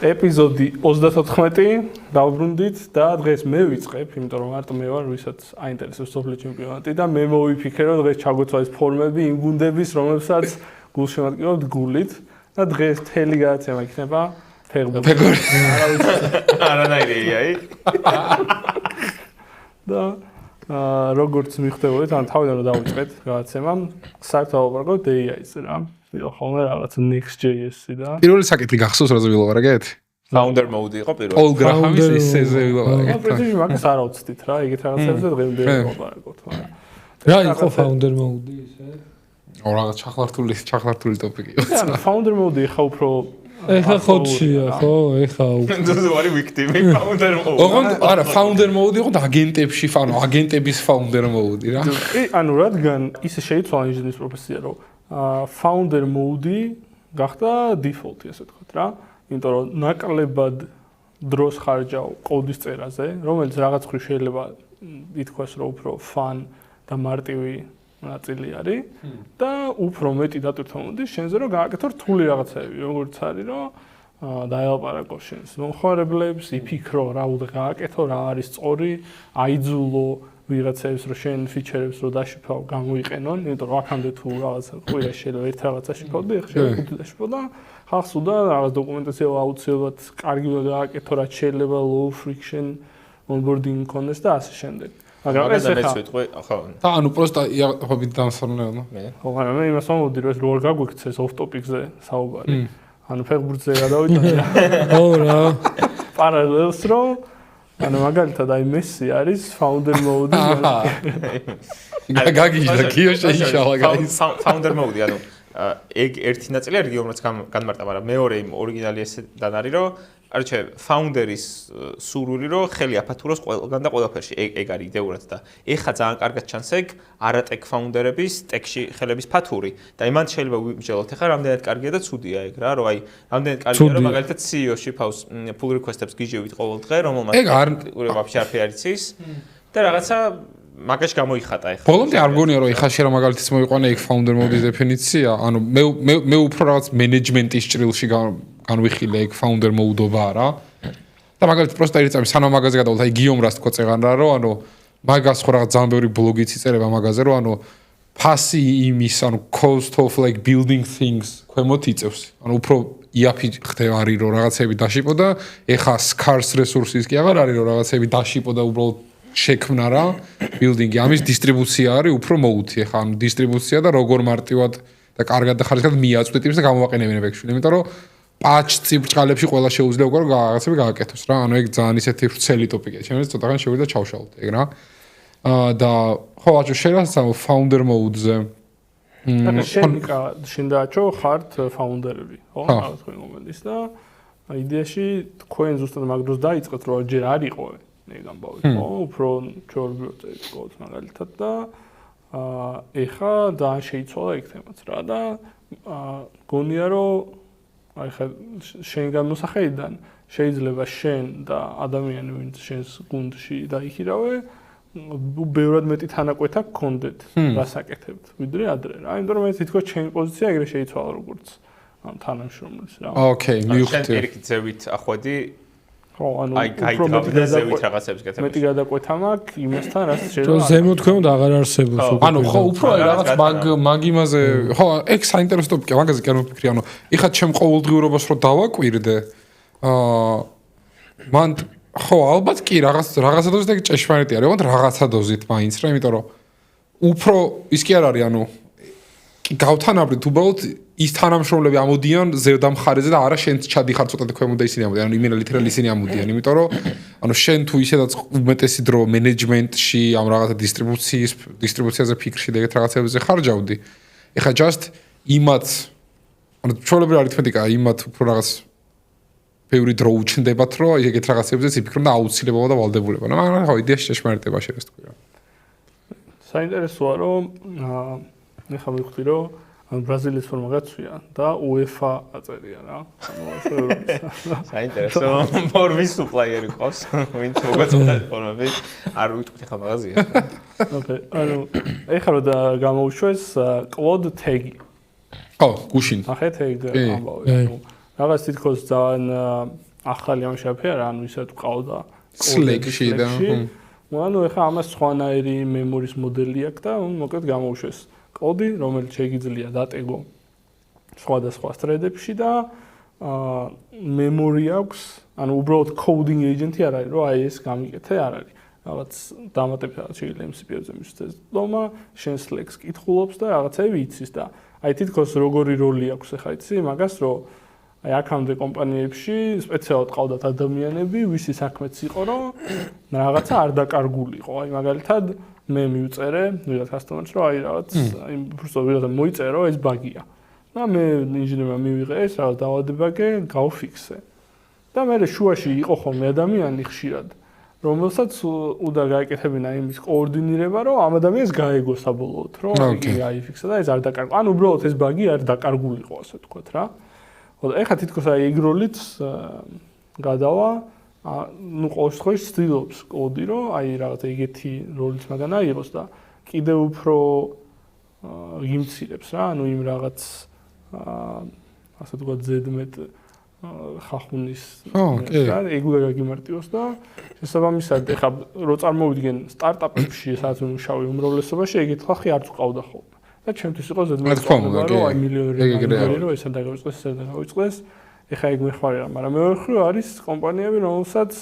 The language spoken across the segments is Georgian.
ეპიზოდი 34 დავბრუნდით და დღეს მე ვიწყებ, იმიტომ რომ მარტო მე ვარ, ვისაც აინტერესებს სოფლიო ჩემპიონატი და მე მოვიფიქრე, რომ დღეს ჩაგვეცვა ეს ფორმები იმ გუნდების, რომლებსაც გულშემატკივრობთ გულით და დღეს მთელი გადაცემა იქნება ფეხბურთი. არანაირი აი. და როგორც მიხვდებოდეთ, ან თავიდან რომ დავიწყეთ გადაცემამ, საერთოდ ვაპარაკოთ AI-ზე რა. ხოლმე რაღაც Next.js-ი და პირველი საკითხი გახსოვს რაზე ვილაპარაკეთ? Founder mode იყო პირველი. All Graham-ის ესეზე ვილაპარაკეთ. პრინციპში მაგას არ ავწდით რა, ეგეთ რაღაცებზე დღემდე ვილაპარაკოთ, მაგრამ რა იყო founder mode-ი ესე? რაღაც ჩახლართული ტოპიკი. ანუ founder mode-ი ხა უფრო ეხა ხოდშია, ხო? ეხა ძუძუ ვარი ვიქტიმი founder mode. ოღონდ არა, founder mode იყო და აგენტებში, ანუ აგენტების founder mode-ი რა. ანუ რადგან ისე შეიცვალა ინჟინრის პროფესია, რომ founder mode-ი გახდა default-ი, ასე ვთქვათ რა. იმიტომ რომ ნაკლებად დროს ხარჯავ კოდის წერაზე, რომელიც რაღაც ხრი შეიძლება ითქვას, რომ უფრო fun და მარტივი ნაწილი არის და უფრო მეტი დატვირთვა მოდის შენზე, რომ გააკეთო რთული რაღაცები, როგორც არის, რომ დაელაპარაკო შენს მომხმარებლებს, იფიქრო რა უნდა გააკეთო, რა არის სწორი, აიძულო ვიღაცებს, რომ შენ ფიჩერებს რო დაშიფავ, გამოიყენონ, იმიტომ რომ აქამდე თუ რაღაცა ყვირა შეიძლება ერთ რაღაცა შიფავდი, ახლა შეიძლება ხუთი დაშიფავ და ხალხს უნდა რაღაც დოკუმენტაცია აუცილებლად კარგი უნდა გააკეთო, რაც შეიძლება low friction onboarding კონდეს და ასე შემდეგ. მაგრამ ეს ახლა მეცვიტყვი, ხო. და ანუ პროსტა ხობი დამსწრებელო. ხო, მაგრამ მე იმას ვამბობდი, რომ ეს რო არ გაგვიქცეს off topic-ზე საუბარი. ანუ ფეხბურთზე გადავიდოდი. ხო რა. პარალელს რომ ანუ მაგალითად აი მესი არის founder mode-ი. გაგიჟდა კიო შეიშალა გაის. Founder mode-ი, ანუ ეგ ერთი ნაწილი არის, რომელიც განმარტა, მაგრამ მეორე იმ ორიგინალი ესედან არის, რომ არჩე founder-ის სურვილი, რომ ხელი აფათუროს ყველგან და ყველაფერში. ეგ არის იდეურად და ეხა ძალიან კარგად ჩანს ეგ არატეკ founder-ების ტექში ხელების ფათური და იმან შეიძლება ვიმსჯელოთ ეხა რამდენად კარგია და ცუდია ეგ რა, რომ აი რამდენად კარგია, რომ მაგალითად CEO-ში ფავს pull request-ებს გიჟევით ყოველ დღე, რომელმაც ეგ არ ვაფშე არ იცის და რაღაცა მაგაში გამოიხატა ეხლა. ბოლომდე არ გონია რომ ეხა შენ მაგალითად მოიყვანე ეგ founder mode-ის დეფინიცია, ანუ მე უფრო რაღაც მენეჯმენტის ჭრილში განვიხილე ეგ founder mode-ობა რა. და მაგალითად პროსტა ირწამი სანამ მაგაზე გადავდოთ, აი გიომ რას თქო წეღან რა, რომ ანუ მაგას ხო რაღაც ძალიან ბევრი ბლოგიც იწერება მაგაზე, რომ ანუ ფასი იმის, ანუ cost of like building things ქვემოთ იწევს. ანუ უფრო იაფი ხდება არის რომ რაღაცები დაშიპო და ეხა scarce resources კი აღარ არის რომ რაღაცები დაშიპო და უბრალოდ შექმნა რა building-ი. ამის დისტრიბუცია არის უფრო მოუთი ეხა ანუ დისტრიბუცია და როგორ მარტივად და კარგად და ხარისხად მიაწვდით იმის და გამოვაყენებინებ ექშული. იმიტომ რომ patch ციბრჭყალებში ყველა შეუძლია უკვე რაღაცები გააკეთოს რა. ანუ ეგ ძალიან ისეთი ვრცელი ტოპიკია. ჩემს ცოტაღან შევიდა ჩავშალოთ ეგ რა. და ხო აჩო შეიძლება founder mode-ზე. შენ დააჩო ხართ founder-ები, ხო? რაღაც თქვენ მომენტის და იდეაში თქვენ ზუსტად მაგ დროს დაიწყეთ რომ ჯერ არ იყო ეგ ამბავი, ხო? უფრო ჩორბიოთ ეს კოდს მაგალითად და ეხა ძალიან შეიცვალა ეგ თემაც რა და გონია რომ აი ხა შენ გამოსახედიდან შეიძლება შენ და ადამიანი ვინც შენს გუნდში დაიხირავე ბევრად მეტი თანაკვეთა გქონდეთ რასაკეთებთ ვიდრე ადრე რა. იმიტომ რომ ეს თითქოს ჩემი პოზიცია ეგრე შეიცვალა როგორც ამ თანამშრომლის რა. ოკეი, მივხვდი. შენ ერთ ზევით ახვედი ხო, ანუ უფრო მეტი ზევით რაღაცებს გეთებს. მეტი გადაკვეთა მაქვს იმასთან, რაც შეიძლება. რომ ზემოთ ქვემოთ აღარ არსებობს უკვე. ანუ ხო, უფრო რაღაც მაგ იმაზე, ხო, ეგ საინტერესო ტოპიკია, მაგაზე კი არ მოფიქრე, ანუ ეხლა ჩემ ყოველდღიურობას რო დავაკვირდე, მან ხო, ალბათ კი რაღაცა დოზით ეგ ჭეშმარიტი არის, ოღონდ რაღაცა დოზით მაინც რა, იმიტომ რომ უფრო ის კი არ არის, ანუ გავთანაბრით უბრალოდ ის თანამშრომლები ამოდიან ზევდამხარეზე და არა შენ ჩადიხარ ცოტა ქვემოთ და ისინი ამოდიან, ანუ იმენა ლიტერალი ისინი ამოდიან, იმიტომ რომ ანუ შენ თუ ისედაც უმეტესი დრო მენეჯმენტში ამ რაღაცა დისტრიბუციაზე ფიქრში და ეგეთ რაღაცებზე ხარჯავდი. ეხლა just იმათ ანუ ჩვეულებრივი არითმეტიკა იმათ უფრო რაღაც ბევრი დრო უჩნდებათ, რომ ეგეთ რაღაცებზეც იფიქრონ და აუცილებობა და ვალდებულება. მაგრამ ხო იდეაში ჭეშმარიტება შეიძლება თქვი რა. საინტერესოა რომ ეხლა მივხვდი რომ ბრაზილიის ფორმა გაცვია და UEFA აწერია რა. ანუ საინტერესო ფორმის სუპლაიერი ყავს, ვინც მოგაწოდეთ ფორმები, არ ვიტყვით ახლა მაღაზია. ოკეი, ანუ ეხლა რომ გამოუშვეს Claude Tag-ი. ხო, გუშინ. ახეთ ეგ ამბავი. რაღაც თითქოს ძალიან ახალი ამ შეფე არა, ანუ ისე ვყავდა Slack-ში და ანუ ეხლა ამას სხვანაირი მემორის მოდელი აქვს და მოკლედ გამოუშვეს კოდი, რომელიც შეიძლება დატეგო სხვადასხვა thread-ებში და მემორი აქვს, ანუ უბრალოდ coding agent-ი არ არის, რომ აი ეს გამიკეთე არ არის. რაღაც დამატებით რაღაც შეიძლება MCP-ზე მისცეს დომა, შენ Slack-ს კითხულობს და რაღაცები იცის და აი თითქოს როგორი როლი აქვს ახლა იცი მაგას, რომ აი აქამდე კომპანიებში სპეციალურად ყავდათ ადამიანები, ვისი საქმეც იყო, რომ რაღაცა არ დაკარგულიყო. აი მაგალითად მე მივწერე ვიღაც customer-ს, რომ აი რაღაც აი უბრალოდ ვიღაცა მოიწერე, რომ ეს ბაგია. და მე ინჟინერმა მივიღე ეს რაღაც დავადებაგე, გავფიქსე. და მე შუაში იყო ხოლმე ადამიანი ხშირად, რომელსაც უნდა გაეკეთებინა იმის კოორდინირება, რომ ამ ადამიანს გაეგო საბოლოოდ, რომ იგი აიფიქსა და ეს არ დაკარგო. ანუ უბრალოდ ეს ბაგი არ დაკარგულიყო, ასე ვთქვათ რა. ხო, ეხლა თითქოს აი ეგ როლით გადავა, ну ყოველ შემთხვევაში ცდილობს კოდი, რომ აი რაღაცა იგეთი როლიც მაგანა იყოს და კიდევ უფრო იმცირებს რა, ანუ იმ რაღაც ასე ვთქვათ ზედმეტ ხახუნის რა, ეგ უნდა გაგიმარტივოს და შესაბამისად ეხლა რო წარმოვიდგენ სტარტაპებში, სადაც მუშაობ უმრავლესობაში, ეგეთ ხალხი არც ყავდა ხოლმე. და ჩემთვის იყო ზედმეტ პრობლემა, რომ აი მილიონერი რომ ესა დაგავიწყდეს, ესა დაგავიწყდეს. ეხლა ეგ მეხმარება, მაგრამ მეორე მხრივ არის კომპანიები, რომელსაც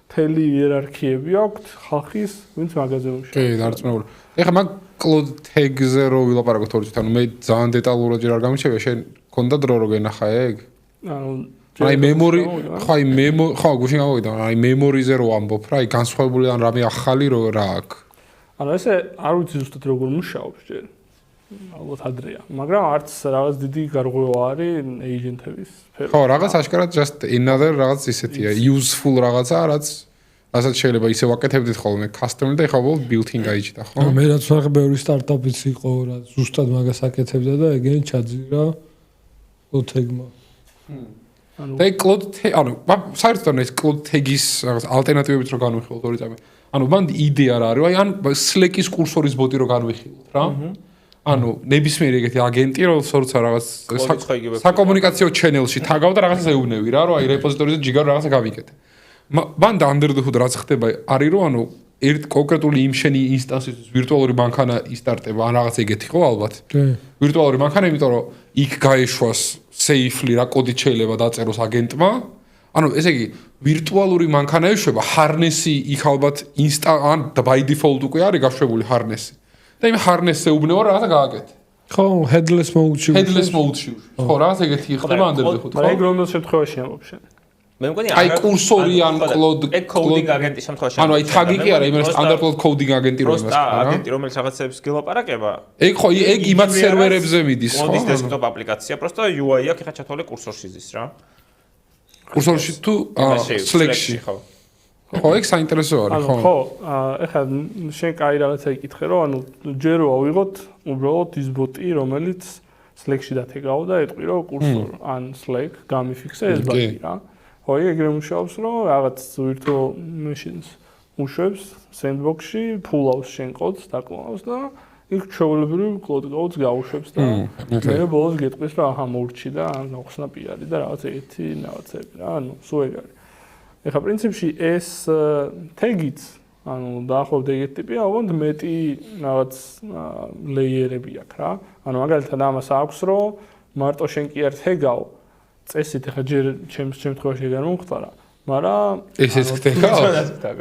მთელი იერარქიები აქვთ ხალხის, ვინც მაგაზე მუშაობს. კი, დარწმუნებული. ეხლა მაგ Cloud Tag-ზე რო ვილაპარაკოთ ორჯერ, ანუ მე ძალიან დეტალურად ჯერ არ გამიჩნევია, შენ გქონდა დრო რო გენახა ეგ? ანუ აი მემორი, ხო აი ხო გუშინ გამოვიდა, აი მემორიზე რო ამბობ რა, აი განსხვავებული ან რამე ახალი რო რა აქვს. ანუ ესე არ ვიცი ზუსტად როგორ მუშაობს ჯერ. ალბათ ადრეა, მაგრამ არც რაღაც დიდი გარღვევა არის agent-ების სფეროში. ხო, რაღაც აშკარად just another რაღაც ისეთია, useful რაღაცა, რასაც შეიძლება ისე ვაკეთებდით ხოლმე customer და ეხლა უბრალოდ built-in გაიჭდა, ხო? მე რაც ვახე ბევრი სტარტაპიც იყო, რაც ზუსტად მაგას აკეთებდა და ეგენ ჩაძირა Cloud Tag-მა. და Cloud Tag, ანუ საერთოდ ეს Cloud Tag-ის რაღაც ალტერნატივებით რო განვიხილოთ ორი წამი. ანუ მან იდეა რა არის, აი ან Slack-ის კურსორის ბოტი რო განვიხილოთ, რა? ანუ ნებისმიერი ეგეთი აგენტი, როცა რაღაც საკომუნიკაციო ჩენელში თაგავ და რაღაცას ეუბნევი რა, რომ აი რეპოზიტორიზე ჯიგარ რაღაცა გავიკეთე. მან და underhood რაც ხდება არის რომ ანუ ერთ კონკრეტული იმ შენი ინსტანსისთვის ვირტუალური მანქანა ისტარტება, ან რაღაც ეგეთი ხო ალბათ. ვირტუალური მანქანა, იმიტომ რომ იქ გაეშვას safely რა კოდი შეიძლება დაწეროს აგენტმა. ანუ ესე იგი ვირტუალური მანქანა ეშვება, harness-ი იქ ალბათ ან by default უკვე არის გაშვებული harness-ი. და იმ harness-ზე უბნევა რაღაცა გააკეთე. ხო, headless mode-ში. headless mode-ში. ხო, რაღაც ეგეთი ხდება underhood, ხო? მაგრამ ეგ რომელ შემთხვევაში ამბობ შენ? მე მგონი აი კურსორი ან ეგ coding აგენტის შემთხვევაში. ანუ აი თაგი კი არა, იმას standard coding აგენტი რომ იმას რა. აგენტი რომელიც რაღაცებს გელაპარაკება. ეგ ხო, ეგ იმათ სერვერებზე მიდის, ხო? მოდის desktop აპლიკაცია, просто UI აქვს, ეხა ჩათვალე კურსორში ზის რა. კურსორში თუ Slack-ში. ხო. ხო, ეგ საინტერესო არის, ხო? ხო, ეხლა შენ კაი რაღაცა იკითხე, რომ ანუ ჯერ ავიღოთ უბრალოდ ის ბოტი, რომელიც Slack-ში დათეგაო და ეტყვი რომ კურსორ ან Slack გამიფიქსე ეს ბაგი რა. ხო, ეგრე მუშაობს, რომ რაღაც virtual machines უშვებს sandbox-ში, pull-out შენ კოდს, დაკლავს და იქ ჩვეულებრივ კოდს გაუშვებს და მე ბოლოს გეტყვის რომ აჰა მორჩი და ნახსნა პიარი და რაღაც ერთი რაღაცები რა, ანუ სულ ეგ არის. ეხლა პრინციპში ეს tag-იც, ანუ დაახლოებით ეგეთი ტიპია, ოღონდ მეტი რაღაც ლეიერები აქვს რა. ანუ მაგალითად ამას აქვს, რომ მარტო შენ კი არ tag-აო, წესით ეხლა ჯერ ჩემს შემთხვევაში ეგ არ მომხდარა, მაგრამ ესეც ხდება.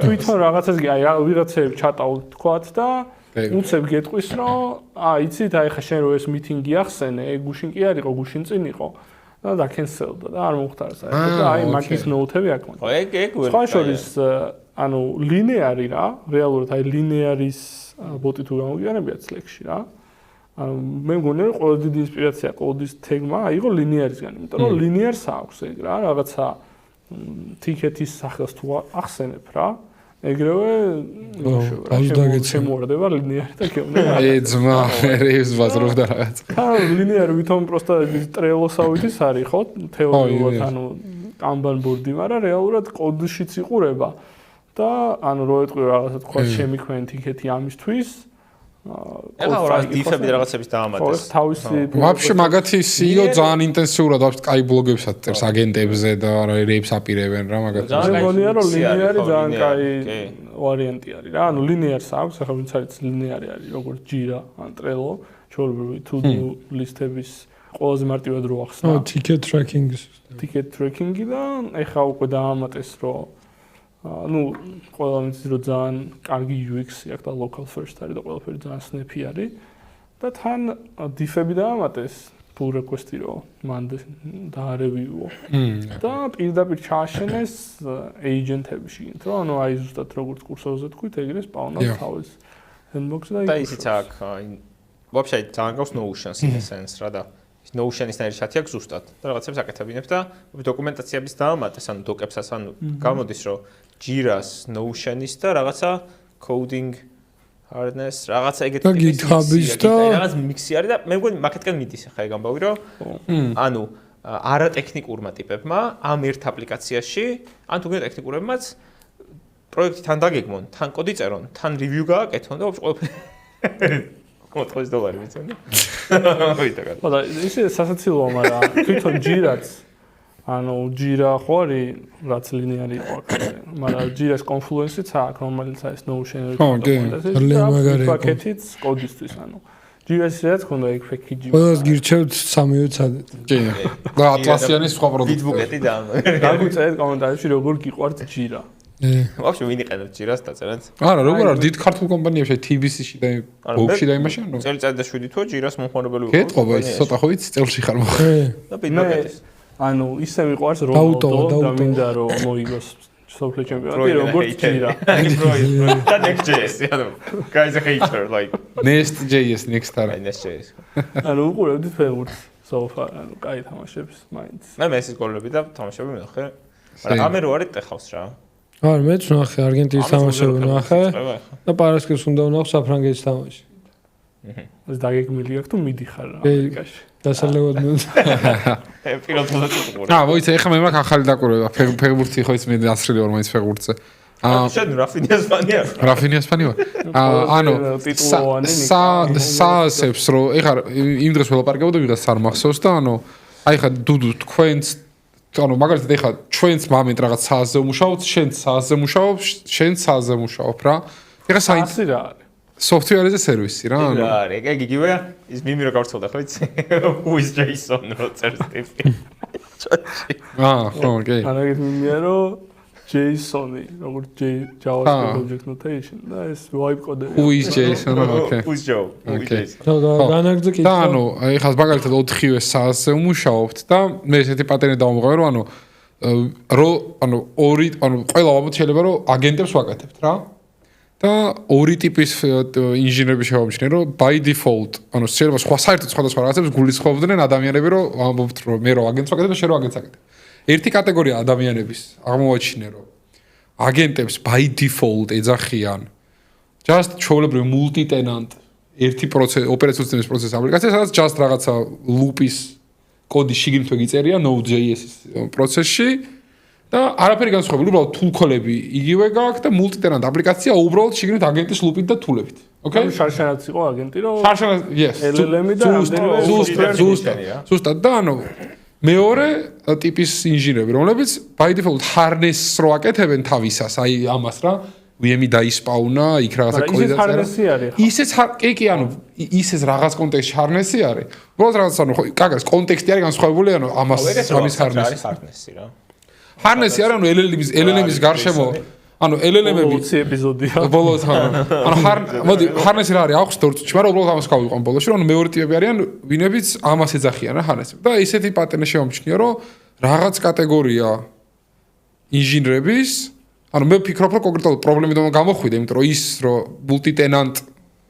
თვითონ რაღაცას აი ვიღაცები ჩატაულ თქვათ და უცებ გეტყვის, რომ იცით, აი ხა შენ რო ეს მიტინგი ახსენე, ეგ გუშინ კი არ იყო, გუშინ წინ იყო. და დაკენსელდა და არ მომხდარა საერთოდ და აი მაგის ნოუთები აქ მქონდა. ხო, ეგ ვერ. სხვა შორის ანუ ლინეარი რა, რეალურად აი ლინეარის ბოტი თუ გამოგიანებიათ Slack-ში რა. ანუ მე მგონი რომ ყველა დიდი ინსპირაცია კოდის თეგმა აიღო ლინეარისგან, იმიტომ რომ ლინეარს აქვს ეგ რა, რაღაცა ტიკეტის სახელს თუ ახსენებ რა. ეგრევე შემოარდება ლინეარი და გეუბნები. აი ძმა, ეს ბაზრობდა რაღაც. ლინეარი ვითომ პროსტა ტრელოსავით არის ხო? თეორიულად ანუ Kanban board-ი, მაგრამ რეალურად კოდშიც იყურება. და ანუ რო ეტყვი რაღაცა თქვა შემიქვენ ტიკეტი ამისთვის, ეხლა რა დიფები რაღაცების დაამატეს. თავისი ვაფშე მაგათი CEO ძალიან ინტენსიურად ვაფშე კაი ბლოგებსაც წერს აგენტებზე და რეიბს აპირებენ რა მაგათი. მე მგონია რომ ლინიარი ძალიან კაი ვარიანტი არის რა. ანუ ლინიარს აქვს, ახლა ვინც არის ლინიარი არის, როგორც Jira ან Trello, ჩვეულებრივი to-do ლისტების ყველაზე მარტივად რო ახსნა. ticket tracking ticket tracking-ი და ეხლა უკვე დაამატეს რომ ყველა ვიცი რომ ძალიან კარგი UX-ი აქვს და local first არის და ყველაფერი ძალიან snap-ი არის და თან diff-ები დაამატეს pull request-ი რომ მან დაარევიუო და პირდაპირ ჩააშენეს agent-ები შიგნით რომ ანუ აი ზუსტად როგორც კურსორზე თქვით ეგრე სპაუნავს თავის handbox-ი და ისიც აქვს ვაფშე ძალიან გავს Notion-ს in a sense რა და Notion-ისთან ერთ შეთი აქვს ზუსტად და რაღაცებს აკეთებინებს და დოკუმენტაციების დაამატეს ანუ დოკებსაც ანუ გამოდის რომ Jira-ს Notion-ის და რაღაცა coding harness რაღაცა ეგეთი GitHub-ის და რაღაც მიქსი არის და მე მგონი მაგეთკენ მიდის ახლა ეგ ამბავი რომ ანუ არატექნიკურმა ტიპებმა ამ ერთ აპლიკაციაში ან თუნდაც ტექნიკურებმაც პროექტი თან დაგეგმონ, თან კოდი წერონ, თან review გააკეთონ და ყველაფერი $4 მიცემენ. ვიტაგად. და ისე სასაცილოა, მაგრამ თვითონ Jira-ც ანუ Jira ხო არის რაც ლინიარი იყო აქ, მაგრამ Jira-ს Confluence-იც აქვს, რომელიც არის Notion-ი და პაკეტიც კოდისთვის, ანუ Jira-ს ხონდა ეგ package-ი. ყველას გირჩევთ 3-ე წადეთ. კი. და Atlassian-ის სხვა პროდუქტი. Bitbucket-ი და დაგვიწერეთ კომენტარებში როგორ გიყვართ Jira. ვაფშე ვინ იყენებს Jira-ს დაწერეთ? არა, როგორ არის დიდ ქართულ კომპანიებში TBC-ში და Book-ში და იმაში ანუ წელიწად და 7 თვე Jira-ს მომხმარებელი ვიყო. გეტყობა ის ცოტა ხო იცი წელში ხარ მოხდა. და Bitbucket-ის. ანუ ისე მიყვარს Ronaldo და მინდა რომ მოიგოს სოფლიო ჩემპიონატი როგორც Jira. და Next.js, ანუ guys a hater like Nest.js next არა. Nest.js. ანუ უყურებდით ფეხბურთს სოფა, ანუ კაი თამაშებს მაინც. მე მესის გოლები და თამაშები მეხე. მაგრამ ამე რო არის ტეხავს რა. არა, მეც ვნახე არგენტინის თამაშები ვნახე და პარასკევს უნდა ვნახო საფრანგეთის თამაში. ეს დაგეგმილი აქვს თუ მიდიხარ ამერიკაში. დასალევად მე. პირველ დღეს უყურე. მოიცა ეხლა მე მაქვს ახალი დაკვირვება ფეხბურთი ხო ის მე დასრილი ვარ მაინც ფეხბურთზე. შენ Rafinha-ს ფანია? Rafinha-ს ფანი ვარ. ანუ საასებს რო ეხლა იმ დროს ველაპარაკებოდა ვიღაც არ მახსოვს და ანუ აი ხა დუდუ თქვენს ანუ მაგალითად ეხლა ჩვენს მომენტ რაღაც საასზე ვმუშაობთ, შენც საასზე მუშაობ, შენც საასზე მუშაობ რა. ეხლა საასი რა არის? software-ზე სერვისი რა. რა არის? ეგ იგივეა ის მიმი რო გავრცელდა ხო იცი? Who is Jason რო წერს ტიპი. ხო, ოკეი. ანუ ეგ მიმია რომ JSON-ი, როგორც JavaScript object notation და ეს wipe code-ი. Who is Jason? Okay. Who's Joe? Okay. განაგრძო კიდე. და ანუ ეხლა მაგალითად 4-ვე საასზე ვმუშაობთ და მე ესეთი პატერნი დავამოყავე რომ ანუ ორი ანუ ყველა ალბათ შეიძლება რომ აგენტებს ვაკეთებთ რა. და ორი ტიპის ინჟინერები შევამჩნიე რომ by default ანუ შეიძლება საერთოდ სხვადასხვა რაღაცებს გულისხმობდნენ ადამიანები რომ ამბობთ რომ მე რო აგენტს ვაკეთებ და შენ რო აგენტს აკეთებ. ერთი კატეგორია ადამიანების აღმოაჩინე რომ აგენტებს by default ეძახიან just ჩვეულებრივ multi tenant ერთი ოპერაციული სისტემის პროცესის აპლიკაცია სადაც just რაღაცა loop-ის კოდი შიგნით ვეგიწერია Node.js-ის პროცესში და არაფერი განსხვავებული უბრალოდ tool-ქოლები იგივე გააქვს და multi tenant აპლიკაცია უბრალოდ შიგნით აგენტის loop-ით და tool-ებით okay შარშანაც იყო აგენტი რომ yes LLM-ი და ზუსტად და ანუ მეორე ტიპის ინჟინერები, რომლებიც by default harness-ს რო აკეთებენ თავისას, აი ამას რა, VM-ი დაისპაუნა, იქ რაღაცა კოდი დაწერა. ისეც კი, ანუ ისეც რაღაც კონტექსტში harness-ი არის. უბრალოდ რაღაც ანუ ხო, კაგას კონტექსტი არის განსხვავებული, ანუ ამის harness-ი რა. harness-ი არის ანუ LLM-ის გარშემო ანუ LLM-ები ბოლოსი ეპიზოდია. ბოლოს ანუ მოდი harness-ი რა არის აქვს თორწუჩი, მაგრამ უბრალოდ ამას გავიყვან ბოლოში, რომ მეორე ტიპები არიან, ვინებიც ამას ეძახიან რა harness-ი. და ისეთი პატერნი შევამჩნია, რომ რაღაც კატეგორია ინჟინერების, ანუ მე ვფიქრობ, რომ კონკრეტულად პრობლემიდან გამოხვიდა, იმიტომ რომ ის რომ multi-tenant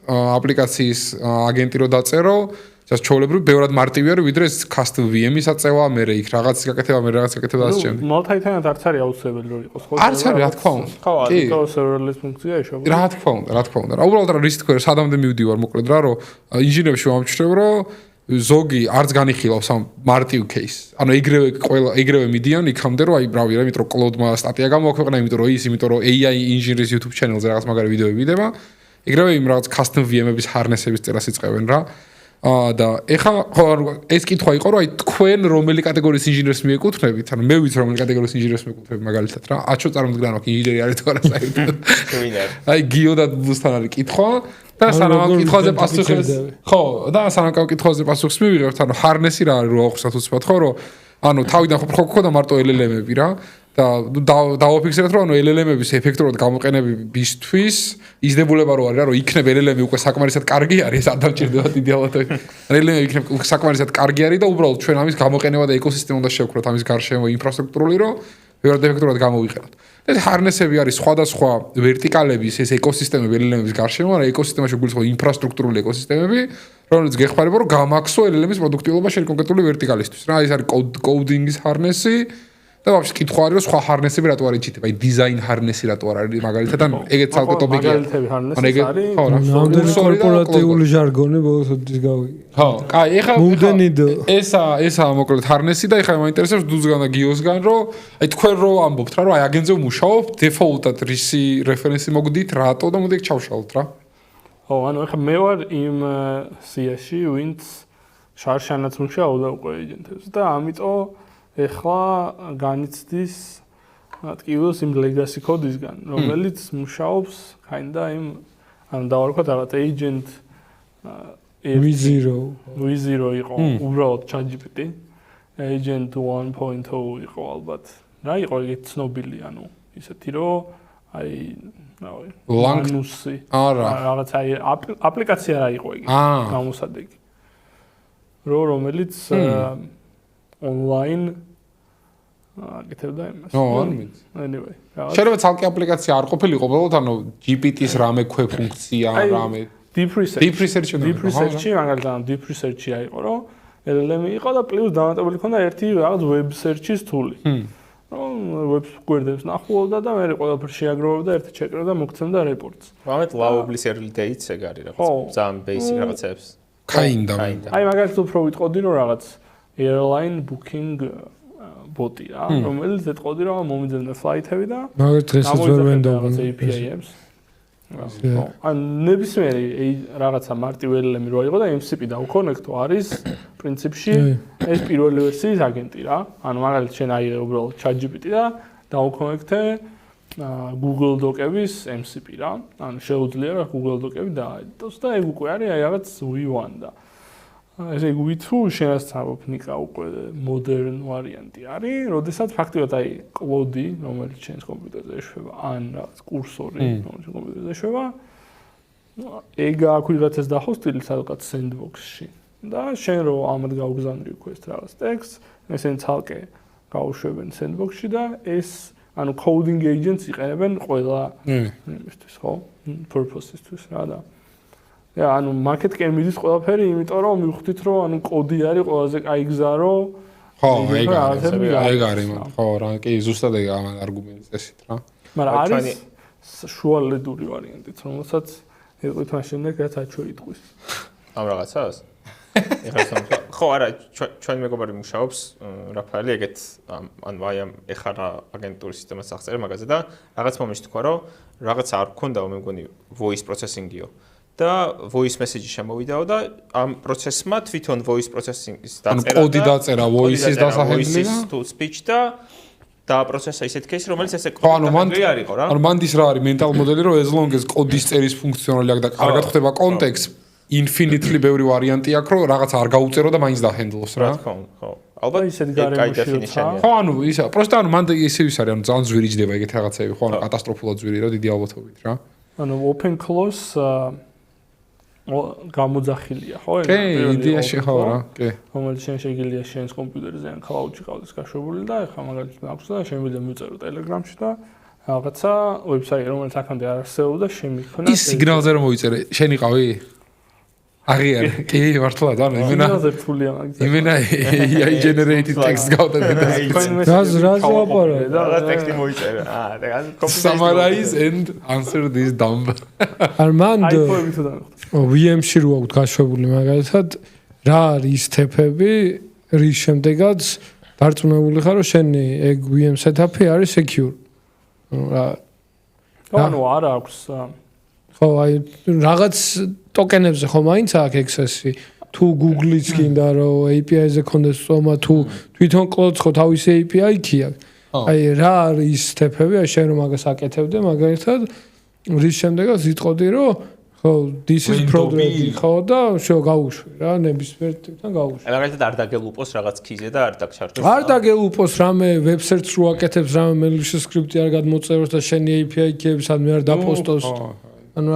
აპლიკაციის აგენტი რო დაწერო, just ჩვეულებრივ ბევრად მარტივი არის, ვიდრე ეს custom VM-ის აწევა, მე იქ რაღაცის გაკეთება, მე რაღაც გაკეთება და ასე შემდეგ. multi-tenant არც არის აუცილებელი რომ იყოს, ხო? არც არის, რა თქმა უნდა. ხო, ანუ serverless ფუნქცია ეშობა. რა თქმა უნდა. რა უბრალოდ რა რის თქვენ, სადამდე მივდივარ მოკლედ რა, რომ ინჟინერებში ვამჩნევ, რომ ზოგი არც განიხილავს ამ მარტივ case. ანუ ეგრევე მიდიან იქამდე, რომ აი ბრავი რა, იმიტომ რომ Cloud-მა სტატია გამოაქვეყნა, იმიტომ რომ AI ინჟინერის YouTube channel-ზე რაღაც მაგარი ვიდეოები ვიდება. ეგრევე იმ რაღაც custom VM-ების harness-ების წერას იწყებენ რა. და ეხლა ხო ეს კითხვა იყო რომ აი თქვენ რომელი კატეგორიის ინჟინერს მიეკუთვნებით, ანუ მე ვიცი რომელი კატეგორიის ინჟინერს მიეკუთვნები მაგალითად რა. აჩო წარმოგდგენ აქ ინჟინერი არის თუ არა საერთოდ. აი გიო და ბუსთან არის კითხვა და სანამ ამ კითხვაზე პასუხს ხო და სანამ ამ კითხვაზე პასუხს მივიღებთ, ანუ harness-ი რა არის რო აღვხსნათ უცბად ხო რომ ანუ თავიდან ხო გქონდა მარტო LLM-ები რა. და დავაფიქსირეთ რომ ანუ LLM-ების ეფექტურად გამოყენებისთვის იზრდებულება რო არის რა რომ იქნებ LLM-ი უკვე საკმარისად კარგი არის ეს ადამჭირდება დიდი ალბათობით LLM-ი იქნებ საკმარისად კარგი არის და უბრალოდ ჩვენ ამის გამოყენება და ეკოსისტემა უნდა შევქროთ ამის გარშემო ინფრასტრუქტურული რომ ვერად ეფექტურად გამოვიყენოთ ეს harness-ები არის სხვადასხვა ვერტიკალების ეს ეკოსისტემები LLM-ების გარშემო რა ეკოსისტემაში გულისხმობს ინფრასტრუქტურული ეკოსისტემები რომელიც გეხმარება რომ გამაქსო LLM-ის პროდუქტიულობა შენ კონკრეტული ვერტიკალისთვის რა ეს არის კოდინგის harness-ი და ვაფშე კითხვა არის რომ სხვა harness-ები რატო არ იჩიტება? აი დიზაინ harness-ი რატო არ არის მაგალითად ან ეგეც ცალკე ტოპიკია. მაგალითები harness-ი არის. ხო, ნამდვილი კორპორატიული ჟარგონი ბოლოსთვის გავიგე. ხო, კაი, ეხლა მუდენიდო. ესა მოკლედ harness-ი და ეხლა მაინტერესებს დუძგან და გიოსგან რომ აი თქვენ რო ამბობთ რა რომ აი აგენზე ვმუშაობ, დეფოლტად რისი რეფერენსი მოგდით, რატო და მოდი ჩავშალოთ რა. ხო, ანუ ეხლა მე ვარ იმ სიაში, ვინც შარშანაც მუშაობდა უკვე agent-ებს და ამიტომ ეხლა განიცდის ტკივილს იმ legacy code-ისგან, რომელიც მუშაობს kinda იმ ანუ დავარქვათ რაღაც agent V0 იყო უბრალოდ ChatGPT agent 1.0 იყო ალბათ. რა იყო იგი ცნობილი, ანუ ისეთი რომ აი ლანგუსი რაღაც აი აპლიკაცია რა იყო იგი გამოსადეგი. რომელიც online აკეთებდა იმას. Anyway. შეიძლება ცალკე აპლიკაცია არ ყოფილიყო, უბრალოდ ანუ GPT-ს რამე ქვეფუნქცია, რამე deep research მაგალითად deep research-ი იყო, რომ LLM იყო და პლუს დამატებული ქონდა ერთი რაღაც web search-ის tool-ი. რომ web query-ებს ნახულობდა და მე ყველაფერს შეაგროვებდა, ერთი ჩეკრებდა, მოგცემდა reports. რამეთ lovely early dates ეგ არის რაღაც ძალიან basic რაღაცებს. Kinda. აი მაგალითად უფრო ვიტყოდი რომ რაღაც airline booking bot-ი რა, რომელიც ეთყოდი რომ მომიძებნა flight-ები და მაგალითად დღესაც ვერ ვენდობ API-ებს. ან ნებისმიერი რაღაცა მარტივ LLM-ი რო იყო და MCP დავკონექტო არის პრინციპში ეს პირველი ვერსიის აგენტი რა. ანუ მაგალითად შენ აიღე უბრალოდ ChatGPT და დავკონექტე Google Docs-ების MCP რა. ანუ შეუძლია რა Google Docs-ები დააიდოს და ეგ უკვე არის აი რაღაც V1 და ეს ეგ V2 შეასწავლებ ნიკა უკვე modern ვარიანტი არის, როდესაც ფაქტობრივად აი კლოდი, რომელიც შენს კომპიუტერზე ეშვება, ან რაღაც კურსორი, რომელიც კომპიუტერზე ეშვება, ეგ აქ ვიღაცას დახოსტილი სადღაც sandbox-ში. და შენ რო ამად გავგზავნი request რაღაც text, ესენ ცალკე გავუშვებენ sandbox-ში და ეს ანუ coding agents იყენებენ ყველა იმისთვის, ხო? purpose-ისთვის რა და ანუ market-კენ მიდის ყველაფერი, იმიტომ რომ მივხვდით რომ ანუ კოდი არის ყველაზე კაი გზა რომ ხო, ეგ არის, ხო, რა, კი, ზუსტად ეგ ამ არგუმენტის წესით რა. მაგრამ არის შუალედური ვარიანტიც, რომელსაც იყვით მას შემდეგ რაც აჩვეიტყვის. ამ რაღაცას? ხო, არა, ჩვენ მეგობარი მუშაობს, რაფაელი ეგეთ ანუ აი ამ ეხლა რა აგენტურის სისტემას აღწერე მაგაზე და რაღაც მომენტში თქვა რომ რაღაც არ გქონდა მე მგონი voice processing-იო. და voice message შემოვიდაო და ამ პროცესმა თვითონ voice processing-ის დაწერა და კოდი დაწერა voice-ის დასახელებული voice to speech და პროცესა ისეთ кейსი რომელიც ესე კოდი არისო რა. ანუ მანდის რა არის mental model-ი რომ as long as კოდის წერის ფუნქციონალი აქვს და კარგად ხდება კონტექსტ infinitely ბევრი ვარიანტი აქვს რომ რაღაც არ გაუწერო და მაინც დაჰენდლოს რა. ხო. ალბათ ისეთი გარემოში ხო, ანუ ისა, პროსტა ანუ მანდ ისე ის არის, ანუ ძალიან ძვირი ჯდება ეგეთ რაღაცები, ხო, ანუ კატასტროფულად ძვირი რა დიდი ალბათობით რა. ანუ open close გამოძახილია, ხო? კი, იდეაში ხო რა, კი. რომელიც შენ შეგიძლია შენს კომპიუტერზე ან cloud-ში ყავდეს გაშვებული და ეხლა მაგალითად აქვს და შემიძლია მივწერო Telegram-ში და რაღაცა ვებსაიტი, რომელიც აქამდე არ არსებობდა, შემიქმნა. ის სიგნალზე რომ მოიწერე, შენ იყავი? აღიარე, კი, მართლაც, ანუ იმენა AI generated text გავდადე. რაზე აპარა? რა ტექსტი მოიწერა? და summarize and answer this dumb. Armando VM-ში რო აქვს გაშვებული მაგალითად რა არის step-ები, რის შემდეგაც დარწმუნებული ხარ რომ შენი ეგ VM setup-ი არის secure. ანუ არ აქვს ხო, აი რაღაც ტოკენებზე ხო მაინც აქვს access-ი. თუ Google-იც გინდა რომ API-ზე კონდეს სწომა, თუ თვითონ კლოდს ხო თავისი API-კი აქვს. აი რა არის სტეპები, აი შენ რომ მაგას აკეთებდე, მაგალითად რის შემდეგაც იტყოდი რომ ხო, this is progress ხო და შო გაუშვი რა, ნებისმიერ ტიპთან გაუშვი. აი მაგალითად არ დაგელუპოს რაღაც key-ზე და არ დაგჩართოს. არ დაგელუპოს რამე web-search-ს რო აკეთებს, რამე malicious script-ი არ გადმოწეროს და შენი API-კები სადმე არ დაპოსტოს. ანუ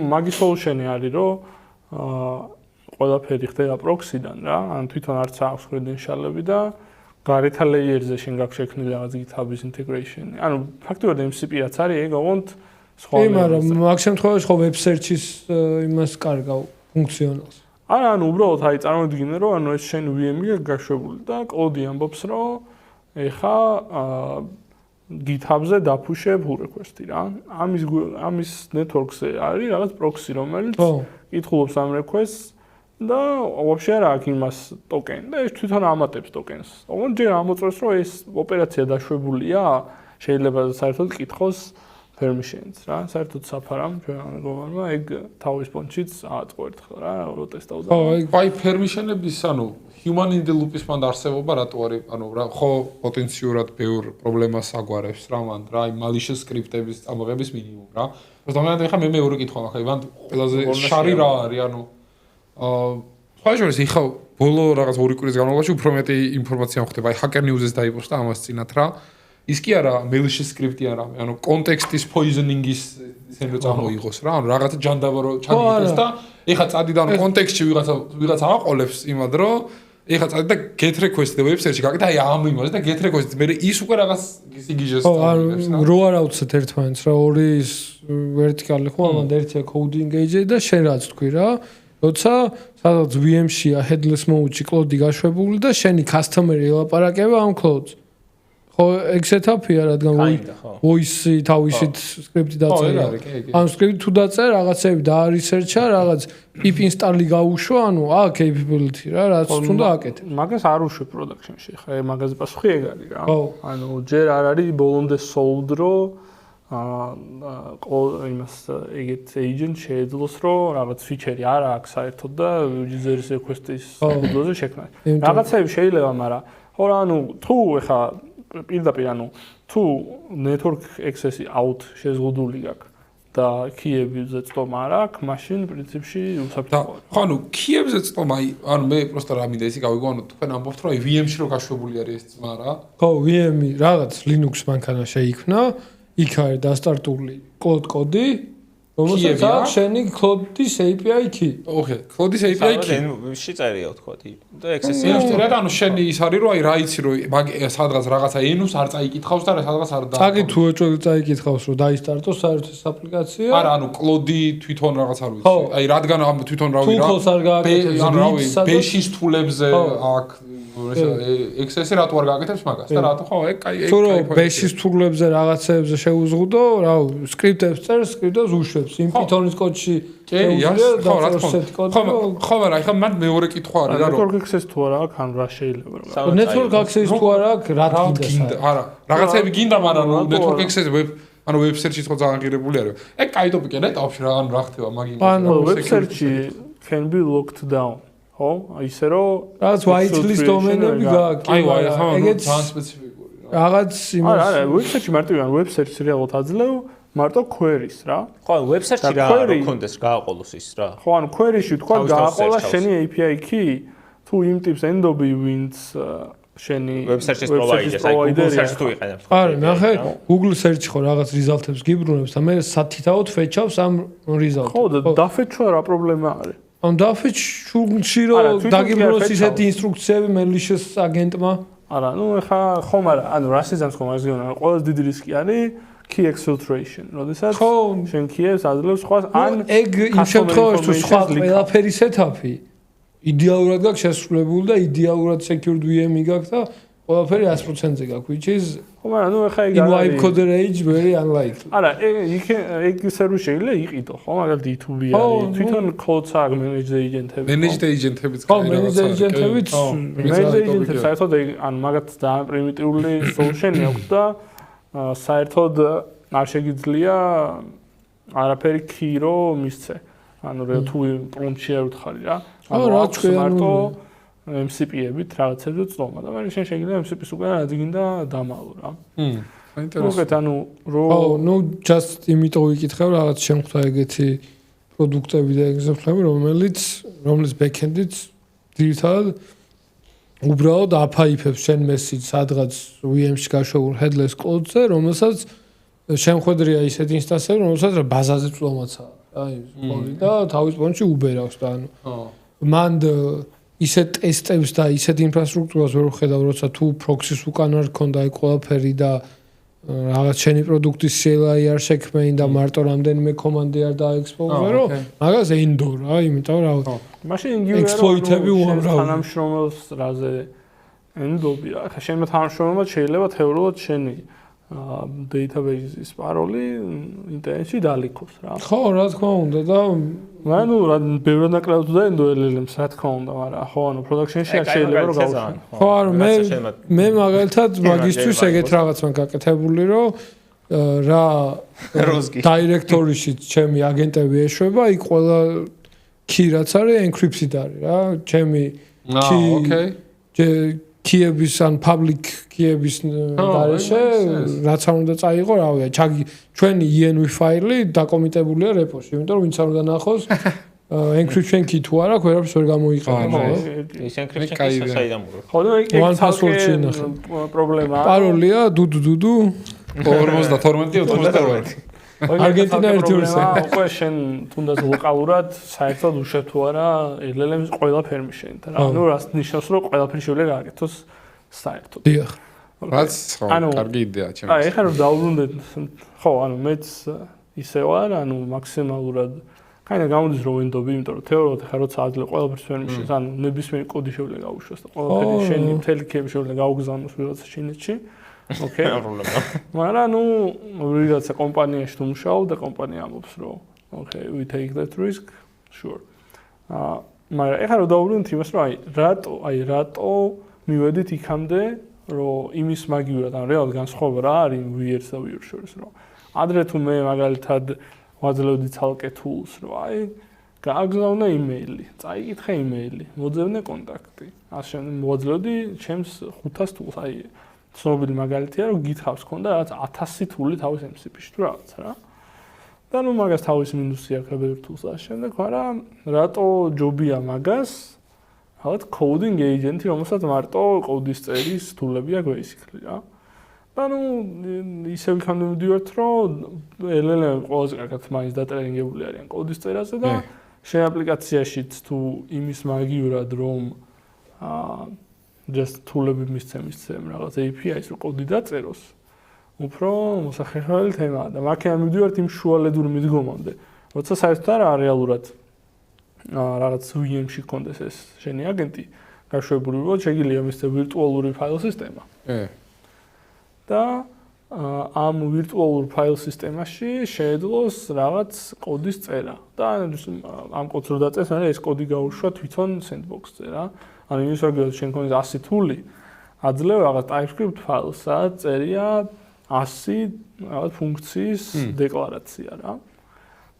მაგის solution-ი არის რომ ყველაფერი ხდება proxy-დან რა, ან თვითონ არც აქვს credential-ები და გარეთ layer-ზე შენ გაქვს შექმნილი რაღაც GitHub-ის integration-ი. ანუ ფაქტობრივად MCP-რაც არის, ეგ ოღონდ სხვა. მაგრამ მაგ შემთხვევაში ხო web search-ის იმას კარგავ ფუნქციონალს. ანუ უბრალოდ აი წარმოვიდგინე რომ ანუ ეს შენ VM-ი გაშვებული და კოდი ამბობს რომ ეხა GitHub-ზე დაფუშე pull request-ი რა. ამის network-ზე არის რაღაც proxy, რომელიც კითხულობს ამ request-ს და вообще არ აქვს იმას token და ეს თვითონ ამატებს tokens. ოღონდ ჯერ ამოწევს რომ ეს ოპერაცია დაშვებულია, შეიძლება საერთოდ კითხოს permissions რა, საერთოდ საფარამ ჩვენ მეგობარმა ეგ თავის პონჩიც აწყო ერთხელ რა, რო ტესტავდა. ხო, აი permission-ების, ანუ human in the loop-ის მანდ არსებობა რატო არის, ანუ რა ხო პოტენციურად ბევრ პრობლემას აგვარებს რა მანდ რა, აი malicious script-ების წამოღების მინიმუმ რა. პროსტომენად ეხა მე მეორე კითხვა მაქვს, აი მანდ ყველაზე შარი რა არის, ანუ სხვა შორის ეხა ბოლო რაღაც 2 კვირის განმავლობაში უფრო მეტი ინფორმაცია მხვდება, აი hacker news-ეს დაიპოსტა ამას წინათ რა. ის კი არა malicious script-ი არა, ანუ კონტექსტის poisoning-ის ისინი რო წამოიღოს რა, ანუ რაღაცა ჯანდაბა რო ჩაგიგდეს და ეხა წადიდან კონტექსტში ვიღაცა აყოლებს იმად რომ ეხა წადი და get request-ი web search-ი გაკეთე აი ამ იმაზე და get request-ი მე ის უკვე რაღაც სიგიჟეს წამოიღებს რა. რო არ აუცეთ ერთმანეთს რა, ორი ის vertical-ი ხო, ამან ერთია code engage-ი და შენ რაც თქვი რა. როცა სადაც VM-შია headless mode-ში კლოდი გაშვებული და შენი customer-ი ელაპარაკება ამ კლოდს. ხო, ეგ setup-ია, რადგან voice-ი თავისით script-ი დაწერა. ამ script-ი თუ დაწერა, რაღაცები დაარისერჩა, რაღაც pip install-ი გაუშვა, ანუ აქ capability რა, რაც უნდა აკეთე. მაგას არ უშვებ production-ში, ხა მაგაზე პასუხი ეგ არის რა. ანუ ჯერ არ არის ბოლომდე solved რომ იმას ეგეთ agent შეეძლოს რომ რაღაც feature-ი არ აქვს საერთოდ და user request-ის ბუდოზე შექმნა. რაღაცები შეიძლება, მაგრამ ხო რა, ანუ თუ ეხა პირდაპირ ანუ თუ network access-ი out შეზღუდული გაქვს და key-ებზე წტომა არ აქვს, მაშინ პრინციპში უსაფრთხოა. ხო, ანუ key-ებზე წტომა, ანუ მე просто რა მინდა ისი გავიგო, ანუ თქვენ ამბობთ რომ VM-ში რო გაშვებული არის ეს წმა რა. ხო, VM-ი რაღაც Linux მანქანა შეიქმნა, იქ არის დასტარტული კოდი, რომელსაც აქვს შენი code-ის API key. ოკეი, code-ის API key. შეწერია ვთქვათ. და access-ი რა ანუ შენი ის არის რომ აი რა იცი რომ სადღაც რაღაცა ენუს არ წაიკითხავს და სადღაც არ და. წაგი თუ ეჭველი წაიკითხავს რომ დაისტარტოს საერთოდ ეს აპლიკაცია. არა, ანუ კლოდი თვითონ რაღაც არ ვიცი. აი რადგან ამ თვითონ რავი რა. თულს არ გააკეთებს. ანუ რავი, ბეშის თულებზე აქ access-ი რატო არ გააკეთებს მაგას და რატო ხო ეგ კაი თუ რომ ბეშის თულებზე რაღაცეებზე შეუზღუდო, რა სკრიპტებს წერს, სკრიპტებს უშვებს. იმ Python-ის კოდში შეუძლია ხო რა თქმა უნდა. ხო, მაგრამ ახლა მან მეორე კითხვა არის რა რომ network access თუ არა აქვს, ან რა შეიძლება რომ. network access თუ არა აქვს, რა გინდა? არა, რაღაცები გინდა, მაგრამ network access ანუ web search-იც ხო ძალიან ღირებული არის. ეგ კაი ტოპიკია, ნეტავში რა, ანუ რა ხდება მაგ იმას. ანუ web search-ი can be locked down. ხო, ისე რომ რაღაც white list domain-ები გააქვს. აი, ეგეც ძალიან სპეციფიკური რა. რაღაც იმას. არა, web search-ი მარტივია, web search-ი რეალურად აძლევ მარტო queries რა. ხო, web search-ი რა კონდეს გააყოლოს ის რა. ხო, ანუ query-ში თქვა გააყოლა შენი API key თუ იმ ტიპს end-ი wins შენი web search-ის provider-ს, აი Google search თუ იყენებს. არა, ნახე, Google search ხო რაღაც result-ებს გიბრუნებს და მე სათითაოდ ფეჩავს ამ result-ს. ხო, და დაფეჩვა რა პრობლემა არის? ან დაფეჩში რომ დაგიბრუნოს ისეთი ინსტრუქციები malicious აგენტმა? არა, ნუ ეხა ხომ არა, ანუ რა სიზამს ხომ არის გეუბნები, ყველაზე დიდი რისკი არის key exfiltration, როდესაც შენ key-ებს აძლევს სხვას ან ეგ იმ შემთხვევაში თუ სხვა ყველაფერი setup-ი იდეალურად გაქვს შესრულებული და იდეალურად secured VM-ი გაქვს და ყველაფერი 100%-ზე გაქვს, which is ხო, მაგრამ ნუ ეხა ეგ არის wipe coder age very unlikely. არა, ეგ სერვისი შეიძლება იყიდო, ხო, მაგრამ D2B არის, თვითონ code-ს აქვს managed agent-ები. managed agent-ებიც ხო, managed agent-ებიც managed agent-ებს საერთოდ ან მაგათ ძალიან პრიმიტიული solution-ი აქვს და საერთოდ არ შეგიძლია არაფერი key რო მისცე. ანუ რა თუ პრომპტში არ უთხარი რა. რა თქვი, მარტო MCP-ებით რაღაცებზე წლომა და მე შენ შეიძლება MCP-ს უკვე რა გინდა დამალო რა. მოგეთ ანუ ნუ just იმიტომ ვიკითხე რაღაც შემხვდა ეგეთი პროდუქტები და ეგზემპლები რომელიც backend-ით ძირითადად უბრალოდ აფაიფებს შენ message სადღაც VM-ში გაშვებულ headless code-ზე რომელსაც შემხვედრია ისეთ ინსტანსები რომელსაც რა ბაზაზე წლომაცაა აი კოდი და თავის პონჩი უბერავს და ანუ მან ისეთ ტესტებს და ისეთ ინფრასტრუქტურას ვერ ხედავ როცა თუ proxy-ს უკან არ ქონდა ეგ ყველაფერი და რაღაც შენი პროდუქტის CLI არ შექმნე და მარტო რამდენიმე კომანდი არ დაექსპოზერო მაგას ენდო რა იმიტომ რა მაშინ იგივე ექსპლოიტები უამრავი თანამშრომელს რაზე ენდობი რა ხა შენმა თანამშრომელმა შეიძლება თეორიულად შენი database-ის პაროლი ინტერნეტში დალიქოს რა ხო რა თქმა უნდა და ანუ რა ბევრად ნაკლებად დაენდო LLM-ს რა თქმა უნდა მაგრამ ხო ანუ production-ში არ შეიძლება რომ გავუშვა ხო არა მე მაგალითად მაგისთვის ეგეთ რაღაც მან გაკეთებული რომ რა directory-ში ჩემი აგენტები ეშვება იქ ყველა key რაც არის encrypted არის რა ჩემი key-ების ან public key-ების გარეშე რაც არ უნდა წაიღო რავია ჩვენი env ფაილი დაკომიტებულია რეპოში იმიტომ რომ ვინც არ უნდა ნახოს encryption key თუ არა ვერაფერს ვერ გამოიყენება ეს encryption key საიდამურო ხო და ეგ password-ში პრობლემაა პაროლია დუდუ 52 არგენტინა ერთიურსა უკვე შენ თუნდაც ლოკალურად საერთოდ უშევ თუ არა LLM-ს ყველაფერი მიშენით რა ანუ რას ნიშნავს რომ ყველაფერი შეიძლება გააკეთოს საერთოდ დიახ რაც ხო კარგი იდეაა ჩემთვის აი ეხლა რომ დავუბრუნდეთ ხო ანუ მეც ისე ვარ ანუ მაქსიმალურად კაინა გამოდის რომ ვინდობი იმიტომ რომ თეორიულად ხა როცა ადლე ყველაფერს ვერ მიშენს ანუ ნებისმიერი კოდი შეიძლება გაუშვას და ყველაფერი შენი მთელი კეები შეიძლება გაუგზავნოს ვიღაცა ჩინეთში ოკეი მაგრამ ნუ ვიღაცა კომპანიაში თუ მუშაობ და კომპანია ამბობს რომ ოკეი we take that risk sure მაგრამ ეხლა რომ დავუბრუნდით იმას რომ აი რატო მივედით იქამდე რომ იმის მაგივრად ან რეალურად განსხვავება რა არის VR-ს და VR შორის რომ ადრე თუ მე მაგალითად ვაძლევდი ცალკე tools რომ აი გააგზავნა იმეილი წაიკითხე იმეილი მოძებნე კონტაქტი ასე მოვაძლევდი ჩემს 500 tools აი ცნობილი მაგალითია რომ GitHub-ს ქონდა რაღაც 1000 თული თავის MCP-ში თუ რაღაც რა და ნუ მაგას თავის მინუსი აქვს Rebel Tools და შემდეგ მაგრამ რატო ჯობია მაგას რაღაც coding agent-ი რომელსაც მარტო კოდის წერის თულები აქვს basically რა და ნუ ისე ვიქამდე მივდივართ რომ LLM ყველაზე კარგად მაინც დატრენინგებული არიან კოდის წერაზე და შენ აპლიკაციაშიც თუ იმის მაგივრად რომ just თულები მისცემ რაღაც API-ს რომ კოდი დაწეროს უფრო მოსახერხებელი თემაა და მაქედან მივდივართ იმ შუალედურ მიდგომამდე როცა საერთოდ არა რეალურად რაღაც VM-ში კონდეს ეს შენი აგენტი გაშვებული რომ შეიძლება მისცე ვირტუალური ფაილ სისტემა და ამ ვირტუალურ ფაილ სისტემაში შეეძლოს რაღაც კოდის წერა და ამ კოდს რო დაწერს მაგრამ ეს კოდი გაუშვა თვითონ sandbox-ზე რა ანუ იმის ვარგულად შენ ქონდეს 100 თული აძლევ რაღაც TypeScript ფაილს სადაც წერია 100 რაღაც ფუნქციის დეკლარაცია რა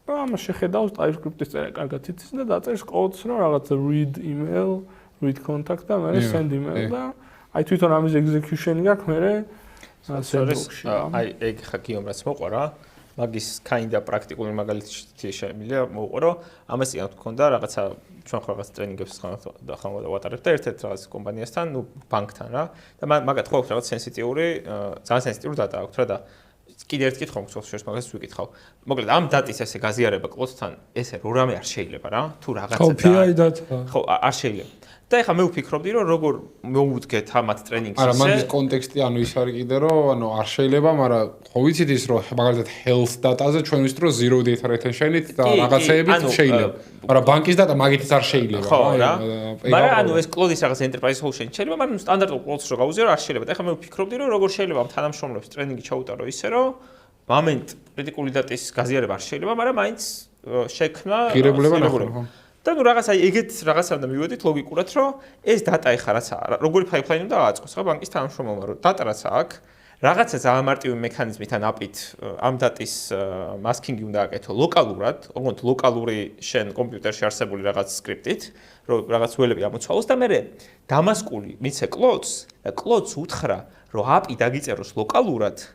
და ამას შეხედავს TypeScript-ის წერა კარგად იცის და დაწერს კოდს რომ რაღაც read email read contact და მე send email და აი თვითონ ამის execution-ი გაქვს მე აი ეგ ხა გიომრაც მოყვა რა მაგის kinda პრაქტიკული მაგალითი შემიძლია მოყვა რომ ამას წინათ გქონდა რაღაცა ჩვენ ხო რაღაც ტრენინგებს ხალხო და ვატარებთ და ერთ-ერთ რაღაც კომპანიასთან ნუ ბანკთან რა და მაგათ ხო აქვს რაღაც სენსიტიური ძალიან სენსიტიური დატა აქვს რა და კიდე ერთ კითხვა მქონს შორს მაგას ვიკითხავ მოკლედ ამ დატის ესე გაზიარება კლოდთან ესე რო რამე არ შეიძლება რა თუ რაღაცა ხო PI data ხო არ შეიძლება და ეხლა მე ვფიქრობდი რომ როგორ მოვუდგეთ ამათ ტრენინგს არა მაგის კონტექსტი ანუ ის არის კიდე რომ ანუ არ შეიძლება მაგრამ ხო ვიცით ის რომ მაგალითად health data-ზე ჩვენ ვისთ რომ zero data retention-ით და რაღაცეებით შეიძლება მაგრამ ბანკის data მაგითაც არ შეიძლება ხო რა მაგრამ ანუ ეს კლოდის რაღაც enterprise solution შეიძლება მაგრამ სტანდარტულ კლოდს რო გავუზიარო არ შეიძლება და ეხლა მე ვფიქრობდი რომ როგორ შეიძლება თანამშრომლებს ტრენინგი ჩაუტარო ისე რომ მომენტ კრიტიკული დატის გაზიარება არ შეიძლება მაგრამ მაინც შექმნა ღირებულება ნახო და ნუ რაღაც აი ეგეთ რაღაცამდე მივედით ლოგიკურად რომ ეს დატა ეხა რაც როგორი pipeline უნდა აწყოს ხა ბანკის თანამშრომელმა რომ დატა რაც აქვს რაღაცა ზამარტივი მექანიზმით ან API-ით ამ დატის მასკინგი უნდა აკეთო ლოკალურად, ოღონდ ლოკალური შენ კომპიუტერში არსებული რაღაც სკრიპტით, რომ რაღაც ველები ამოცვალოს და მე დამასკული მიცე კლოდს და კლოდს უთხრა, რომ API დაგიწეროს ლოკალურად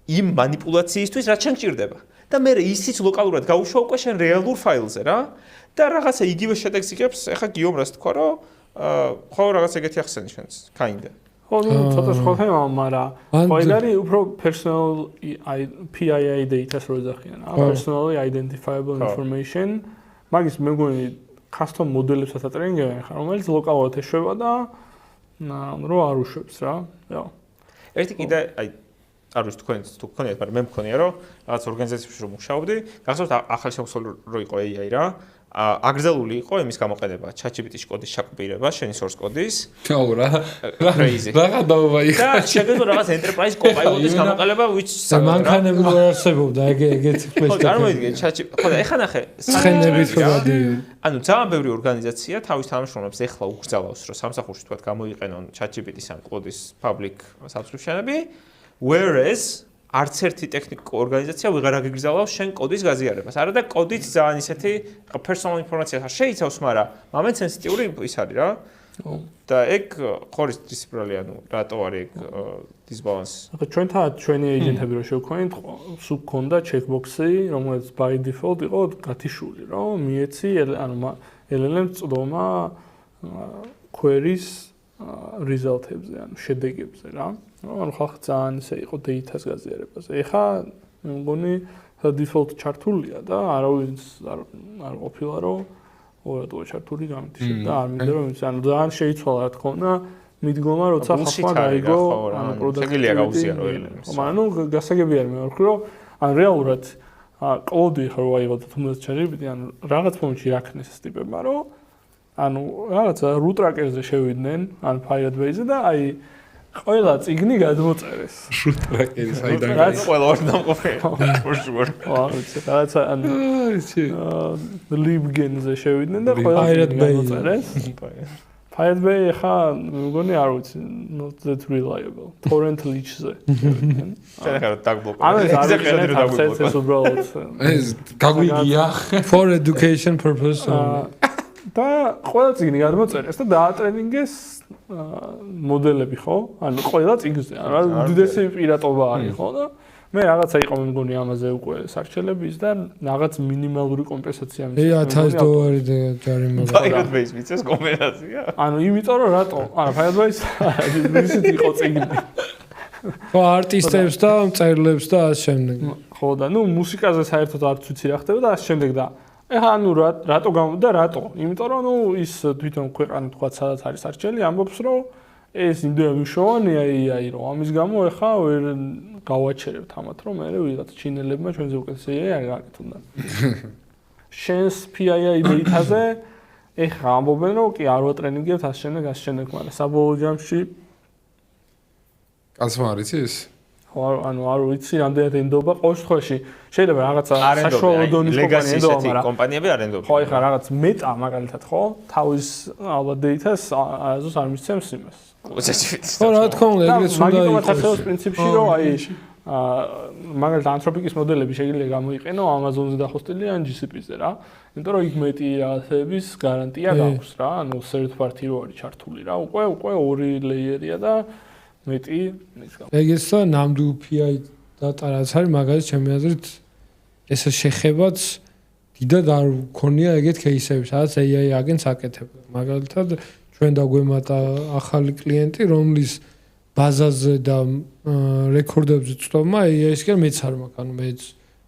იმ манипуляციისთვის, რაც შენ ჭირდება. და მე ისიც ლოკალურად გაუშვა უკვე შენ რეალურ ფაილზე რა და რაღაცა იგივე შედეგს იღებს, ეხა გიომრას თქვა, რომ ხო რაღაც ეგეთი ახსენი შენს, kinda. ხო, ცოტა სხვა თემა, მაგრამ ყველარი უფრო personal PII data-ს რო ეძახიან, personally identifiable information, მაგის მე მგონი custom მოდელებსაც ატრენინგებენ ხარ, რომელიც ლოკალურად ეშვება და რო არ უშვებს რა. ერთი კიდე აი არ ვიცი თუ გქონიათ, მაგრამ მე მქონია რომ რაღაც ორგანიზაციებში რომ მუშაობდი, გახსოვთ ახალი შემოსული რო იყო AI რა, აგრძელული იყო იმის გამოყენება, ChatGPT-ში კოდის ჩაკოპირება, შენი source კოდის. აუ რა. Crazy. რა დავა იქ. და შეგეძლო რაღაც enterprise copilot-ის გამოყენება, which მანქანები რო არსებობდა, ეგეთი ხო, წარმოიდგინე ChatGPT. ხო, და ეხლა ნახე, ცხენებით რო დადიოდნენ. ანუ ძალიან ბევრი ორგანიზაცია თავის თანამშრომლებს ეხლა უგრძალავს, რომ სამსახურში თქვა გამოიყენონ ChatGPT-ს ან კოდის public subscription-ები, whereas არც ერთი ტექნიკურ ორგანიზაცია ვეღარ აგიგრძელავს შენ კოდის გაზიარებას. არა და კოდით ძალიან ისეთი personal information-ს შეიცავს, მაგრამ მომენტ სენსიტიური ის არის რა. და ეგ ხორის დისციპლინარი, ანუ რატო არის ეგ დისბალანსი. ახლა ჩვენი agent-ები რო შევქონით, სულ გქონდა checkbox-ი, რომელიც by default იყო გათიშული, რომ მიეცი ანუ LLM-ს წვდომა queries result-ებზე, ანუ შედეგებზე რა. ანუ ხალხი ძალიან ისე იყო data-ს გაზიარებაზე. ეხლა მე მგონი default ჩართულია და არავის არ ყოფილა რომ ორადო ჩართული გამიტიშებ და არ მინდა რომ ანუ ძალიან შეიცვალა რა თქმა უნდა მიდგომა როცა ხალხმა გაიგო ანუ პროდუქტია გაუზიარო ელემენტს. მაგრამ ნუ გასაგები არის მე ვქრო რომ ან რეალურად კოდი ხო აიღო და თუნდაც ChatGPT ანუ რაღაც მომენტში რაქნეს ეს ტიპებმა რომ ანუ რაღაცა root tracker-ზე შევიდნენ ან Firebase-ზე და აი ყველა წიგნი გადმოწერეს. root tracker-ის აიდან რაც ყველა ორ დამყოფია. for sure. რაღაცა ანუ libgen-ზე შევიდნენ და ყველა წიგნი გადმოწერეს. Firebase ხა მგონი არ ვიცი not that reliable. Torrent leech-ზე. შენ ახლა დაგბლოკო. ანუ ეს უბრალოდ ეს გაგვიგია for education purpose. და ყველა წიგნი გადმოწერეს და დაატრენინგეს მოდელები ხო? ანუ ყველა წიგნზე, ანუ უდიდესი პირატობა არის ხო და მე რაღაცა იყო მე მგონი ამაზე უკვე სარჩელების და რაღაც მინიმალური კომპენსაცია $1000 და ჯარიმა. Firebase მიწეს კომპენსაცია. ანუ იმიტომ რომ რატო? არა Firebase ისეთი იყო წიგნი. ხო არტისტებს და მწერლებს და ამ შემდეგ. ხო და ნუ მუსიკაზე საერთოდ არც ვიცი რა ხდება და ამ შემდეგ და ეხლა ანუ რატო და რატო? იმიტომ რომ ნუ ის თვითონ ქვეყანა თქვა სადაც არის არჩელი ამბობს რომ ეს იმდენად მნიშვნელოვანია AI რომ ამის გამო ეხლა ვერ გავაჩერებთ ამათ რომ მე ვიღაც ჩინელებმა ჩვენზე უკეთესი AI არ გააკეთებდნენ. შენს PII data-ზე ეხლა ამბობენ რომ კი არ ვატრენინგებთ ამ შემდეგ, მაგრამ საბოლოო ჯამში კაცმა არის ის? ხო ანუ არ ვიცი რამდენად ენდობა ყოველ შემთხვევაში შეიძლება რაღაცა საშუალო დონის კომპანია ენდობა მაგრამ კომპანიები არ ენდობა. ხო ეხლა რაღაც მეტა მაგალითად ხო თავის ალბათ data-ს აზოს არ მისცემს იმას. ხო რა თქმა უნდა ეგრეც უნდა იყოს. მაგიტომაც პრინციპში რომ აი მაგალითად ანთროპიკის მოდელები შეიძლება გამოიყენო Amazon-ზე დახოსტილი ან GCP-ზე რა. იმიტომ რომ იქ მეტი რაღაცების გარანტია გაქვს რა. ანუ third party რო არის ჩართული რა. უკვე ორი ლეიერია და მეტი ეგეც და ნამდვილ PI data რაც არის მაგალითად ჩემი აზრით ეს შეხებაც დიდად არ გქონია ეგეთ кейსები სადაც AI აგენტს აკეთებდა მაგალითად ჩვენ დაგვემატა ახალი კლიენტი რომლის ბაზაზე და რეკორდებზე წვდომა AI-სგან მეც არ მაქვს ანუ მეც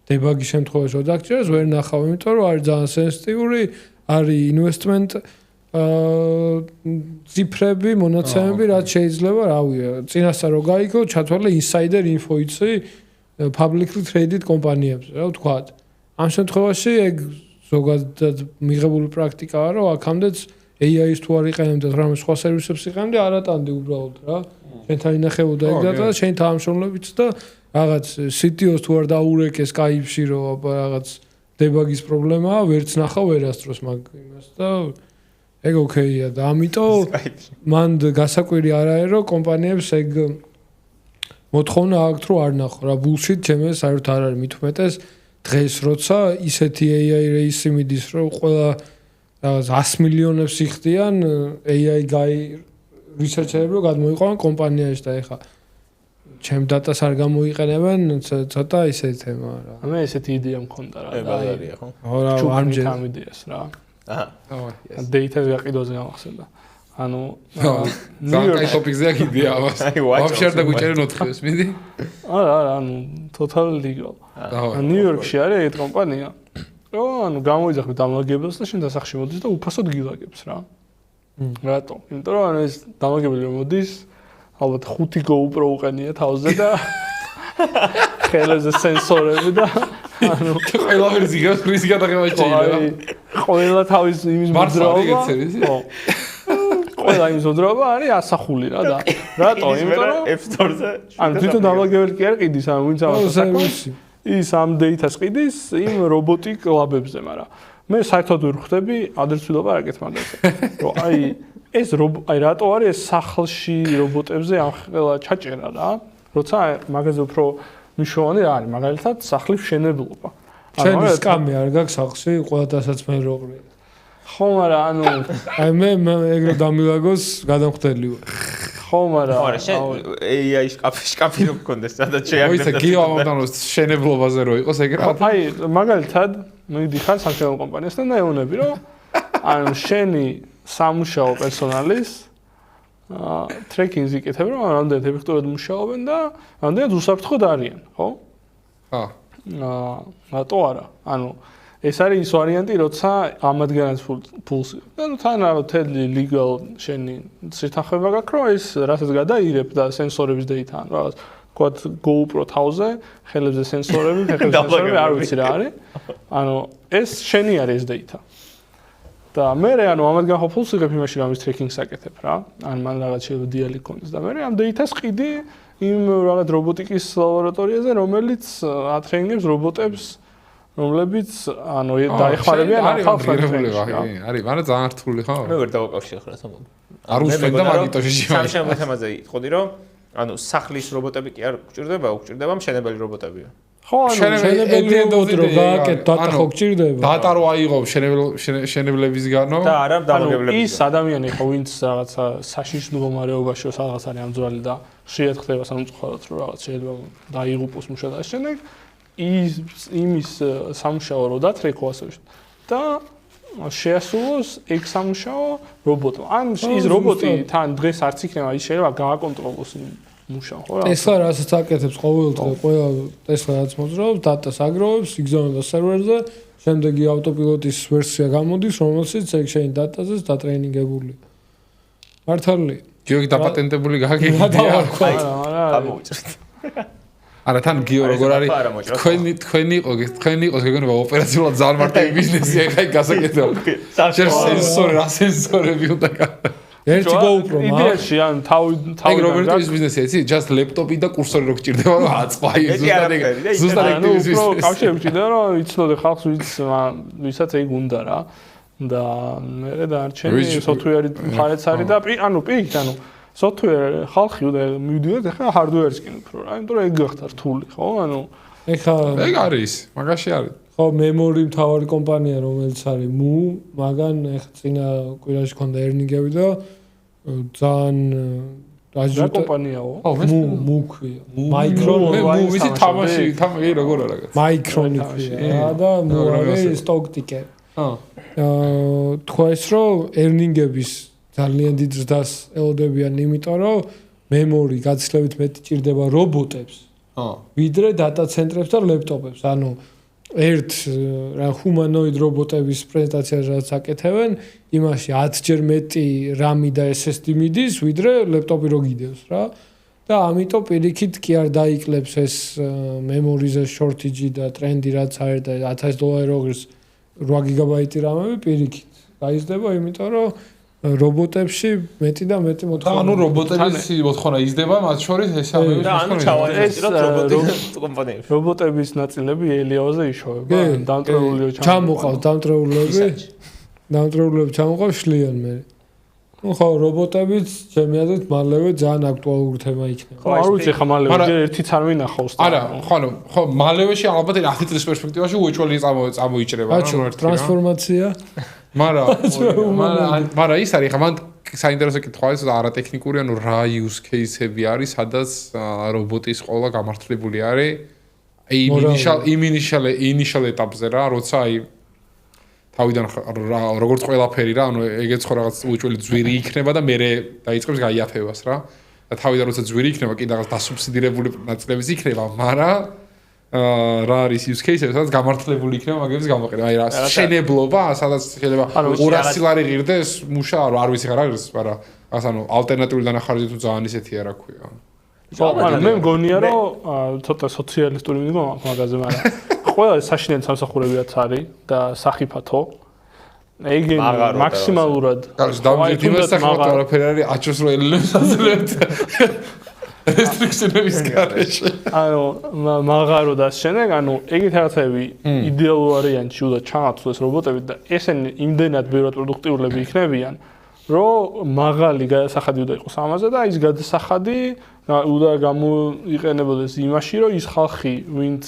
დებაგის შემთხვევაში რო დაგჭირეს ვერ ნახავ იმიტომ რომ არის ძალიან სენსიტიური არის investment ციფრები, მონაცემები, რაც შეიძლება, რავია, წინასწარ რო გაიგო, ჩათვალე insider info იცი publicly traded კომპანიებზე, რა ვთქვათ. ამ შემთხვევაში ეგ ზოგადად მიღებული პრაქტიკაა, რომ აქამდეც AI-ს თუ არ იყენებდეთ, რამე სხვა სერვისებს იყენებდი, არატანდი უბრალოდ რა. შენთან ინახებოდა ეგ და შენ თანამშრომლებიც და რაღაც CTO-ს თუ არ დაურეკეს Skype-ში, რომ რაღაც დებაგის პრობლემაა, ვერც ნახავ ვერასდროს მაგ იმას და ეგ ოკეია და ამიტომ მან გასაკვირი არ არის რომ კომპანიებს ეგ მოთხოვნა აქვს რომ არ ნახო რა bullshit ჩემს საერთოდ არ არის მით უმეტეს დღეს როცა ისეთი AI რეისი მიდის რომ ყველა რაღაც 100 მილიონებს იხდიან AI guy researcher-ები რომ გადმოიყვანან კომპანიაში და ეხა ჩემ დატას არ გამოიყენებენ ცოტა ისეთი თემა რა. მე ესეთი იდეა მქონდა რა. ბაზარია ხო? ხო რა არ მჯერ ამ იდეას რა. აჰა. Data-ს გაყიდვაზე გამახსენდა. ანუ ზანკაი ტოპიკზეა იდეა ავს. ვაფშე არ დაგვიჭერენ 4-ს, მიდი? არა, ანუ total legal. ნიუ-იორკში არის ეს კომპანია. რომ ანუ გამოიძახეთ დამლაგებელს და შენ დასახში მოდის და უფასოდ გილაგებს რა. რატო? იმიტომ რომ ანუ ეს დამლაგებელი რომ მოდის, ალბათ 5 GoPro უყენია თავზე და ხელებზე სენსორები და ანუ ყველა ვერსია ქრის გადაღება შეიძლება. ყველა თავის იმის მოძრაობა. ხო. ყველა იმის მოძრაობა არის ასახული რა და რატო? იმიტომ რომ App Store-ზე ანუ თვითონ დამლაგებელი კი არ ყიდის, ანუ ვინც ამას საკუთავს ის ამ data-ს ყიდის იმ რობოტიკ ლაბებზე, მაგრამ მე საერთოდ ვერ ხვდები ადრესულობა რაკეთ მაგაზე. რომ აი ეს აი რატო არის ეს სახლში რობოტებზე ამხელა ჩაჭერა რა? როცა მაგაზე უფრო მნიშვნელოვანი რა არის, მაგალითად სახლის მშენებლობა. შენი სკამი არ გაქვს სახლში, ყველა დასაცმელი როყრია. ხო, მაგრამ ანუ აი მე ეგრე დამილაგოს გადამხდელი ვარ. ხო, მაგრამ არა, შენ AI შკაფი რო გქონდეს, სადაც შეაგდებს. მოიცა გიო ამოდანოს შენებლობაზე რო იყოს ეგრე. აი მაგალითად მიდიხარ სამშენებლო კომპანიასთან და ეუბნები რომ ანუ შენი სამუშაო პერსონალის ტრეკინგს იკეთებ რომ რამდენად ეფექტურად მუშაობენ და რამდენად უსაფრთხოდ არიან, ხო? რატო არა? ანუ ეს არის ის ვარიანტი, როცა ამათგანაც ფულს და ნუ თან თელი legal შენი სიტახება გაქვს, რომ ეს რასაც გადაიღებ და სენსორების data ან რაღაც თქვათ GoPro თავზე, ხელებზე სენსორები, ფეხებზე სენსორები, არ ვიცი რა არის. ანუ ეს შენი არის ეს data. და მე ანუ ამათგან ხო ფულს იღებ იმაში რომ ის ტრეკინგს აკეთებ რა. ან მან რაღაც შეიძლება დიალი კონდეს და მე ამ data-ს ყიდი იმ რაღაც რობოტიკის ლაბორატორიაზე, რომელიც ატრეინებს რობოტებს რომლებიც ანუ დაეხმარებიან ამ ხალხს. არის, მაგრამ ძალიან რთული ხო? მე ვერ დავაკავშირე ხოლმე ამ. არ უსვენდა მაგიტოში შემო. სამშენებლო თემაზე იტყოდი რომ ანუ სახლის რობოტები კი არ გჭირდება, უგჭირდება მშენებელი რობოტებია. ხო, ანუ შენებელი რობოტი გააკეთო დატა ხო გჭირდება. დატა რო აიღო შენებლებისგანო და არა დამაგებლებისგანო. ის ადამიანი ხო ვინც რაღაცა საშიშ მდგომარეობაში რაღაც არის ამძვალი და შეიძლება ხდება სამწუხაროდ რომ რაღაც შეიძლება დაიღუპოს მუშა და შემდეგ იმის სამუშაო რო დათრეკო ასე და შეასრულოს ეგ სამუშაო რობოტმა. ან ის რობოტი თან დღეს არც იქნება, ის შეიძლება გააკონტროლოს მუშაო, ხო რა? Tesla რასაც აკეთებს ყოველდღე, ყველა Tesla რაც მოძრაობს, დატას აგროვებს, იგზავნება სერვერზე, შემდეგი ავტოპილოტის ვერსია გამოდის, რომელშიც ეგ შენ დატაზეს დატრეინინგებული. მართალია. გიორგი დაპატენტებული გაგიგია. გამოვიჭრეთ. არა თან გიო როგორ არის თქვენი იყოს გეგონება ოპერაციულად ძალიან მარტივი ბიზნესია ხა გასაკეთო. შენ სენსორი რა სენსორები უნდა გაყიდო. ერთი GoPro იდეაში ან თავი ეგ რობერტის ბიზნესია იცი just laptop-ი და კურსორი რო გჭირდება რომ აწყვაი ზუსტად ეგ ბიზნესი კავშირი გჭირდება რომ იცნოდე ხალხს ვისაც ეგ უნდა რა და მე დარჩენი software-ი ხარეც არის და ანუ პირიქით ანუ software ხალხი უნდა მივიდიოთ ახლა hardware-ს კი უფრო რა იმიტომ რომ ეგ გახდა რთული ხო ანუ ეხა ეგ არის მაგაში არის ხო მემორი მთავარი კომპანია რომელიც არის mu მაგან ეხა წინა კვირაში ქონდა earning-ები და ძალიან რა კომპანიაო? mu ქვია. Micron ვიცი თამაში როგორ არა რაღაც. Micron ქვია და mu არის stock ticker. თქვა ის რომ earning-ების ძალიან დიდ ზრდას ელოდებიან, იმიტომ რომ მემორი გაცილებით მეტი ჭირდება რობოტებს. ვიდრე data ცენტრებს და ლეპტოპებს. ანუ ერთ რა ჰუმანოიდ რობოტების პრეზენტაციაზე რაც აკეთებენ, იმაში 10-ჯერ მეტი RAM-ი და SSD მიდის, ვიდრე ლეპტოპი რო გიდევს რა. და ამიტომ პირიქით კი არ დაიკლებს ეს მემორიზე shortage-ი და ტრენდი რაც არის და $1000 როგრს 8 გიგაბაიტი RAM-ები პირიქით. გაიზრდება, იმიტომ რომ რობოტებში მეტი და მეტი მოთხოვნა. ანუ რობოტების მოთხოვნა იზრდება, მათ შორის ესამეების და ანუ ჩავარესტილოთ რობოტების კომპანიებში. რობოტების ნაწილები ელიავაზე იშოვება, დამტრეულიო ჩამოყავს დამტრეულები. დამტრეულები ჩამოყავს შლიან მე. ხო, რობოტებიც ჩემი აზრით მალევე ძალიან აქტუალური თემა იქნება. ხო, არ ვიცი ხა მალევე ერთიც არ ვინახავს. არა, ხო, მალევეში ალბათ 10 წლის პერსპექტივაში უეჭველი წამოიჭრება, რა ტრანსფორმაცია. მაგრამ ის არის ხა მან საინტერესო კითხვა ის არა ტექნიკური, ანუ რა use case-ები არის, სადაც რობოტის ყოლა გამართლებული არის. initial ეტაპზე რა, როცა აი თავიდან როგორც ყველაფერი რა, ანუ ეგეც ხო რაღაც უეჭველი ძვირი იქნება და მერე დაიწყებს გაიაფებას რა. და თავიდან როცა ძვირი იქნება, კი რაღაც დასუბსიდირებული ნაწილებიც იქნება, მაგრამ რა არის use case-ები, სადაც გამართლებული იქნება მაგების გამოყენება. აი რა შენებლობა, სადაც შეიძლება 200 ლარი ღირდეს, მუშა არ ვიცი რა არის, მაგრამ ანუ ალტერნატიული დანახარჯი თუ ძალიან ისეთია რა ქვია. ხო, მე მგონია რომ ცოტა სოციალისტური მიდგომა აქვს მაგაზე, მაგრამ ყველა საშინელი სამსახურებიაც არის და სახიფათო. ეგ მაქსიმალურად დავიწყეთ იმას საქმეთა არაფერი არის აჭოს რო ელენებს აძლევთ. რესტრიქციონების გარეშე. ანუ მაღარო და შემდეგ, ანუ ეგეთ რაღაცები იდეალურ ვარიანტში უნდა ჩამოთვლეს რობოტები და ესენი იმდენად ბევრად პროდუქტიულები იქნებიან, რომ მაღალი გადასახადი უნდა იყოს ამაზე და ის გადასახადი უნდა გამოიყენებოდეს იმაში, რომ ის ხალხი, ვინც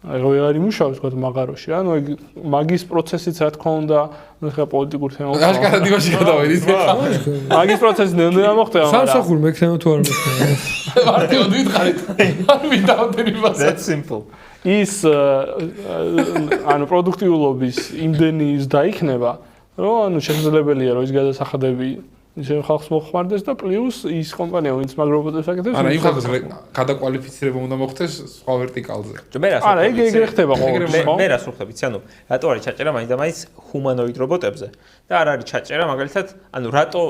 ვეღარ იმუშავებს თქო მაღაროში, ანუ ეგ მაგის პროცესიც რა თქმა უნდა, ხა პოლიტიკურ თემას. აშკარად იმაში გადავედით. მაგის პროცესი ნელ-ნელა მოხდება, მაგრამ სამსახური მექნება თუ არ მექნება. მარტივ ვითხარით. არ მინდავდნენ იმას. That's simple. ის ანუ პროდუქტიულობის იმდენი ის დაიქნება, რომ ანუ შესაძლებელია რომ ის გადასახადები ისე ხალხს მოხმარდეს და პლუს ის კომპანია ვინც მაგ რობოტებს აკეთებს არა იმ ხალხს გადაკვალიფიცირება უნდა მოხდეს სხვა ვერტიკალზე. არა ეგ ხდება ყოველთვის ხო? მე რას ვხვდებით, ანუ რატო არის ჩაჭერა მაინც და მაინც ჰუმანოიდ რობოტებზე და არ არის ჩაჭერა მაგალითად, ანუ რატო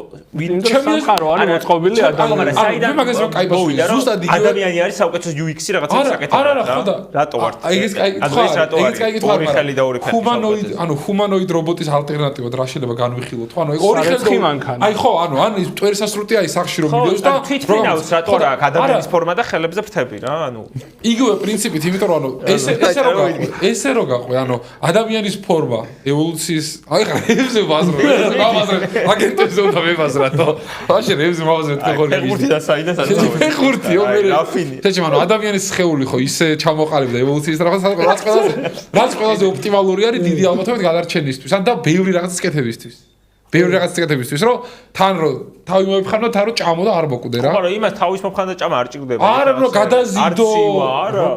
სამყარო არის მოწყობილი ადამიანი. საიდან მაგას რო კაი ბავშვი ზუსტად ადამიანი არის საუკეთესო UX-ი რაღაცას აკეთებს. არა, ხო და რატო ვარ? ეგეც კაი კითხვა. ეგეც კაი კითხვა. ორი ხელი და ორი ფეხი. ჰუმანოიდ რობოტის ალტერნატივად რა შეიძლება განვიხილოთ? ხო, ანუ ეგ ორი ხელი მანქანა. აი ხო, ანუ ის ტვერსასრუტია ის სახში რომ მიდევს და თვითფრინავს რატო რა ადამიანის ფორმა და ხელებზე ფრთები რა, ანუ იგივე პრინციპით, იმიტომ რომ ანუ ესე რო გაყვე, ანუ ადამიანის ფორმა ევოლუციის აი ხა რევზე ვაზრო, აგენტებზე უნდა მევაზრათო. მაშინ რევზე მოვაზრეთ ხორი. ფეხბურთი და საიდან სადაც. ფეხბურთიო მე. თეჩემ ანუ ადამიანის სხეული ხო ისე ჩამოყალიბდა ევოლუციის რაც ყველაზე ოპტიმალური არის დიდი ალბათობით გადარჩენისთვის, ან და ბევრი რაღაცის კეთებისთვის. ბევრი რაღაცის კეთებისთვის, რომ თან რო თავი მოიფხანო, თან რო ჭამო და არ მოკვდე რა. ხო, რა იმას თავის მომხანდა ჭამა არ ჭირდება. არა, რომ გადაზიდო.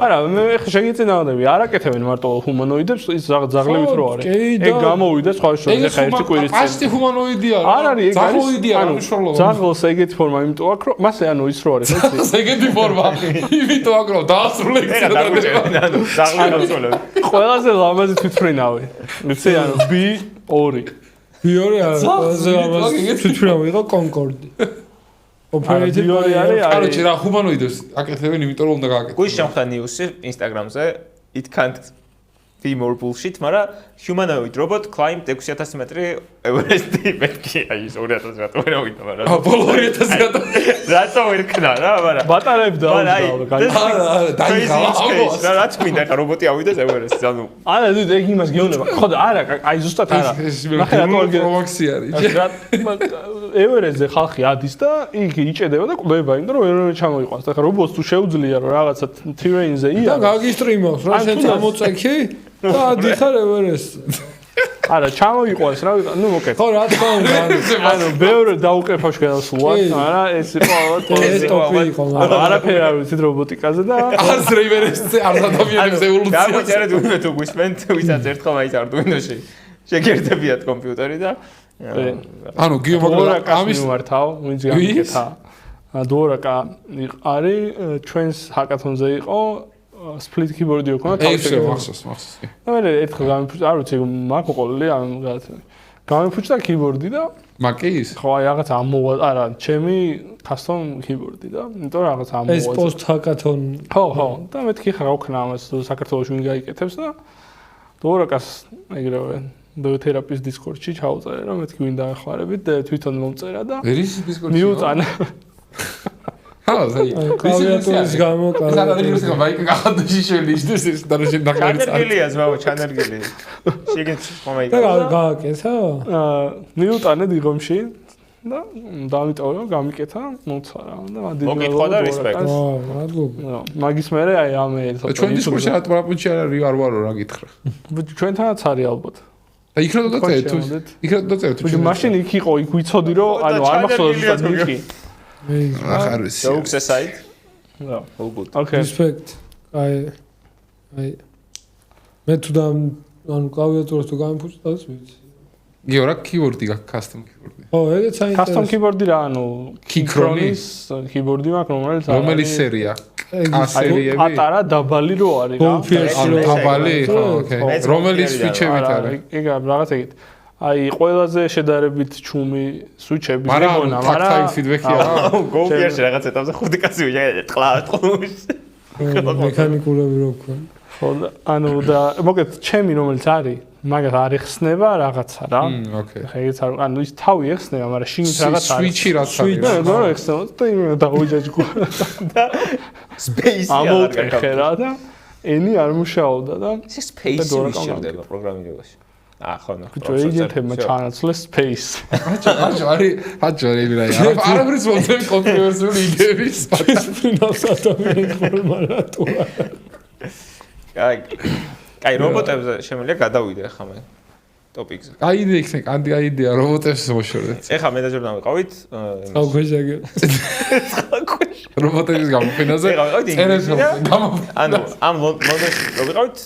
არა, მე ხა შეგიწინაოდები, არ აკეთებენ მარტო ჰუმანოიდებს, ის რაღაც ზაღლებით რო არის. ეგ გამოვიდა სხვა შორის, ხა ერთი კვირის წინ. პასტი ჰუმანოიდია რა. არ არის, ეგ ზაღლოიდია რა მნიშვნელობა. ზაღლოს ეგეთი ფორმა იმიტომ აქვს, რომ მასე ანუ ის რო არის, ხო? ეგეთი ფორმა. იმიტომ აქვს, რომ დაასრულე ანუ ზაღლი გასულები. ყველაზე ლამაზი თვითფრინავი. მიცი ანუ B2 ბიორი არის ყველაზე ამაზე თვითფრინავი იყო კონკორდი. ოპერეიტი არის. კაროჩე რა ჰუმანოიდებს აკეთებენ, იმიტომ რომ უნდა გააკეთო. გუშინ შემხვდა ნიუსი Instagram-ზე, it can't be more bullshit, მაგრამ humanoid robot climbed 6000 მეტრი Everest-ი მეთქი, აი ეს 2000 რატო ვერ ავიდა, მაგრამ ბოლო 2000 რატო ვერ ქნა რა, მაგრამ ბატარებდა და რაც მინდა ხა რობოტი ავიდეს Everest-ს, ანუ არა ზუსტ ეგ იმას გეუბნება. ხო და არა, აი ზუსტად არა. ნახე რატო პროვაქსი არის. Everest-ზე ხალხი ადის და იქ იჭედება და კვდება, იმიტომ რომ ვერ ჩამოიყვანს. და ხა რობოტს თუ შეუძლია რომ რაღაცა terrain-ზე და გაგისტრიმავს რა შენ წამოწექი და ადიხარ Everest-ზე. არა, ჩამოიყვანს რა, ნუ მოკეთ. ხო, რა თქმა უნდა. ანუ ბევრი დაუკრეფავში გადასულვარ, არა, ეს იყო ტოპი იყო. არაფერი არ ვიცით რობოტიკაზე და არც Everest-ზე არც ადამიანების ევოლუცია. დაგვიწერეთ უკვე თუ გვისმენთ, ვისაც ერთხელ მაინც Arduino-ში შეგერდებიათ კომპიუტერი და ანუ გიომაგრა ამის მართავ, ვინც გამიკეთა. დორაკა არის ჩვენს ჰაკათონზე იყო split keyboard-ი ოქონა თავში მახსოვს. და მე ერთხელ გამიფუჭდა, არ ვიცი, მაგ ყოლი ან რაღაცა. გამიფუჭდა keyboard-ი და მაკის? ხო, აი რაღაც ამოვა, არა, ჩემი custom keyboard-ი და იმიტომ რაღაც ამოვა. ეს post hackathon. ხო, და მეთქი ხა გავქნა ამას საქართველოს ვინ გაიკეთებს და დორაკას ეგრევე ბიოთერაპიის Discord-ში ჩაუწერე, რომ მეთქი ვინ დაეხმარებით და თვითონ მომწერა და ერის Discord-ში მიუწანა. კლავიატურის გამო კლავიატურის გამო მაიკი გახადოში შელიშდეს ის დაროჟი ნახევარი ჩანერგილია ზმაო ჩანერგილი შეგეც ხომაი და გააკეთა მიუტანე დიღომში და დავიტოვე, გამიკეთა, მოცა რა და მოგიტყვა და respect. მადლობა. მაგის მერე აი ამ ერთად. ჩვენ დისკუსია რა ტრაპუნჩი არ ვარო რა გითხრა. ჩვენთანაც არის ალბათ. და იქ რა დაწერეთ თუ იქ რა დაწერეთ თუ მაშინ იქ იყო, იქ ვიცოდი რომ ანუ არ მახსოვს ნიკი. ახარის. Jokes aside. No. All good. Okay. Respect. აი მე თუ და ანუ კლავიატურას თუ გამიფუჭდავს ვიცი. გიო რა keyboard-ი გაქვს custom keyboard-ი. ო, ეგეც საინტერესო. Custom keyboard-ი რა, ანუ Keychron-ის keyboard-ი მაქვს, რომელიც სერია? A-სერიები? პატარა დაბალი რო არის რა. ანუ დაბალი, ხო, ოკეი. რომელიც switch-ებით არის. ეგ რაღაც ეგეთ. აი ყველაზე შედარებით ჩუმი switch-ები მეგონა, მაგრამ tactile feedback-ია რა. Go-gear-ში რაღაც ეტაპზე 5 კაცი ვიჟე ტყლავთ ხოლმე. მექანიკურები რო ქვია. ხო, ანუ და მოგეთ ჩემი რომელიც არის, მაგას არ იხსნება რაღაცა რა. ოკეი. ხა ეგეც არ ანუ ის თავი ეხსნება, მაგრამ შიგნით რაღაც არის. switch-ი რაც არის. და რა ეხსნება და იმ დაუჯაჯგო. Space-ი ამოვტეხე რა და ენი არ მუშაობდა და space-ი შედება პროგრამირებაში. ხო, ნახე. ბიჭო, ეგეთებმა ჩაანაცვლეს space. აჭო რა არაფრის მომწევი კონტროვერსიული იდეების ფინალს ადამიანს ხორმარა თუ კაი, რობოტებზე შემიძლია გადავიდე ხა მე ტოპიკზე. კაი იდეა იქნება, კანდი აიდეა რობოტებს მოშორეთ. ეხლა მე და ჯორდანი ვიყავით საუქვეშაგე. რობოტების გამოფენაზე. წერეს ანუ ამ ლონდონში ვიყავით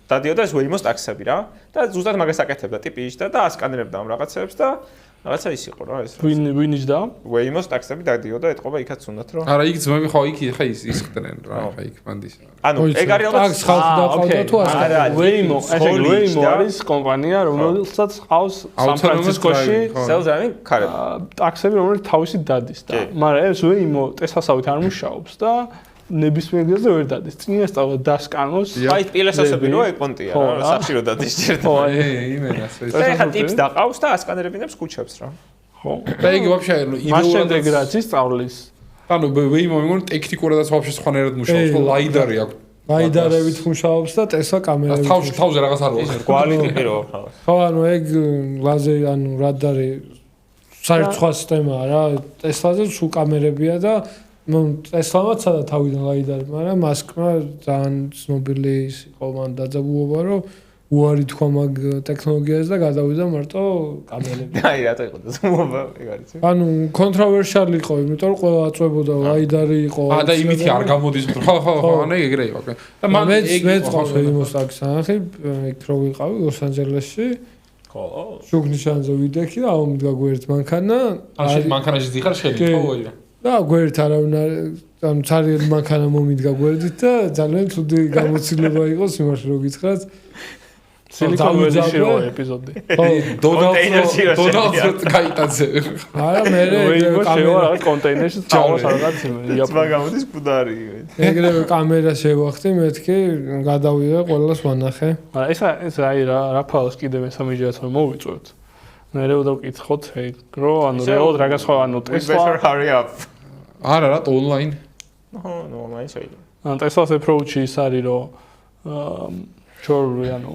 დადიოდა ეს Waymo-ს ტაქსები რა და ზუსტად მაგას აკეთებდა ტიპი იჯდა და ასკანერებდა ამ რაღაცებს და რაღაცა ის იყო რა ეს. ვინ იჯდა? Waymo-ს ტაქსები დადიოდა, ეთყობა იქაც უნდათ რომ. არა, იქ ძმები ხო იქ ხა ის ხდნენ რა, ხა იქ მანდის. ანუ ეგ არის ალბათ ტაქს ხალხი დაყავდა თუ ასკანერი. Waymo, ესე Waymo არის კომპანია, რომელსაც ყავს სან-ფრანცისკოში self-driving კარები. ტაქსები, რომელიც თავისი დადის და მაგრამ ეს Waymo ტესლასავით არ მუშაობს და ნებისმიერ გზაზე ვერ დადის. წინ ესწავლა დასკანოს. აი პილესოსები რო ეკონტია რა, სახში რო დადის ჯერდა. იმენას ეს. ეხა ტიპს დაყავს და ასკანერებინებს კუჩებს რა. ხო. და იგი вообще მაშინ ინტეგრაციის სწავლის. ანუ Waymo მეგონი ტექნიკურადაც вообще სხვანაირად მუშაობს, ხო ლაიდარი აქვს. ლაიდარებით მუშაობს და ტესლა კამერებით. თავზე რაღაც არ ვაქვს. კვალი ტიპი რო. ხო, ანუ ეგ ლაზერი, ანუ რადარი საერთო სხვა სისტემაა რა. ტესლაზე სულ კამერებია და ტესლამაც სადა თავიდან ლაიდარი, მაგრამ მასკმა ძალიან ცნობილი იყო მან დაძაბულობა, რომ უარი თქვა მაგ ტექნოლოგიას და გადავიდა მარტო კამერები. აი რატო იყო დაძაბულობა, ეგ არის. ანუ კონტროვერსიალი იყო, იმიტომ რომ ყველა აწვებოდა ლაიდარი იყო. და იმითი არ გამოდის. ხო, ანუ ეგრე იყო. და მან მეც ყავს Waymo-ს ტაქსი ანახი, იქ რო ვიყავი ლოს-ანჯელესში. ხო. შუქნიშანზე ვიდექი და ამომდგა გვერდ მანქანა. ან მანქანაში დიხარ შელი, ხო ვაირა. და გვერდ არავინ ანუ ცარიელი მანქანა მომიდგა გვერდით და ძალიან ცუდი გამოცდილება იყო სიმართლე რო გითხრათ. Silicon Valley-ში ეპიზოდი. დონალდს გაიტაძე. არა, მე კამერა კონტეინერში წავას რაღაც ძმა გამოდის კუდარი. ეგრევე კამერა შევახტი, მეთქი გადავიდა ყველას ვანახე. არა, ეს აი რა ფალს კიდე მესამეჯერაც მოვიწვევთ. მე დავკითხოთ ეგ რო ანუ რეალურად რა გასხვა ანუ Tesla hurry up. არა, რატო ონლაინ? ნო, ონლაინ შეიძლება. ანუ Tesla-ს approach-ი ის არის რომ შორი ანუ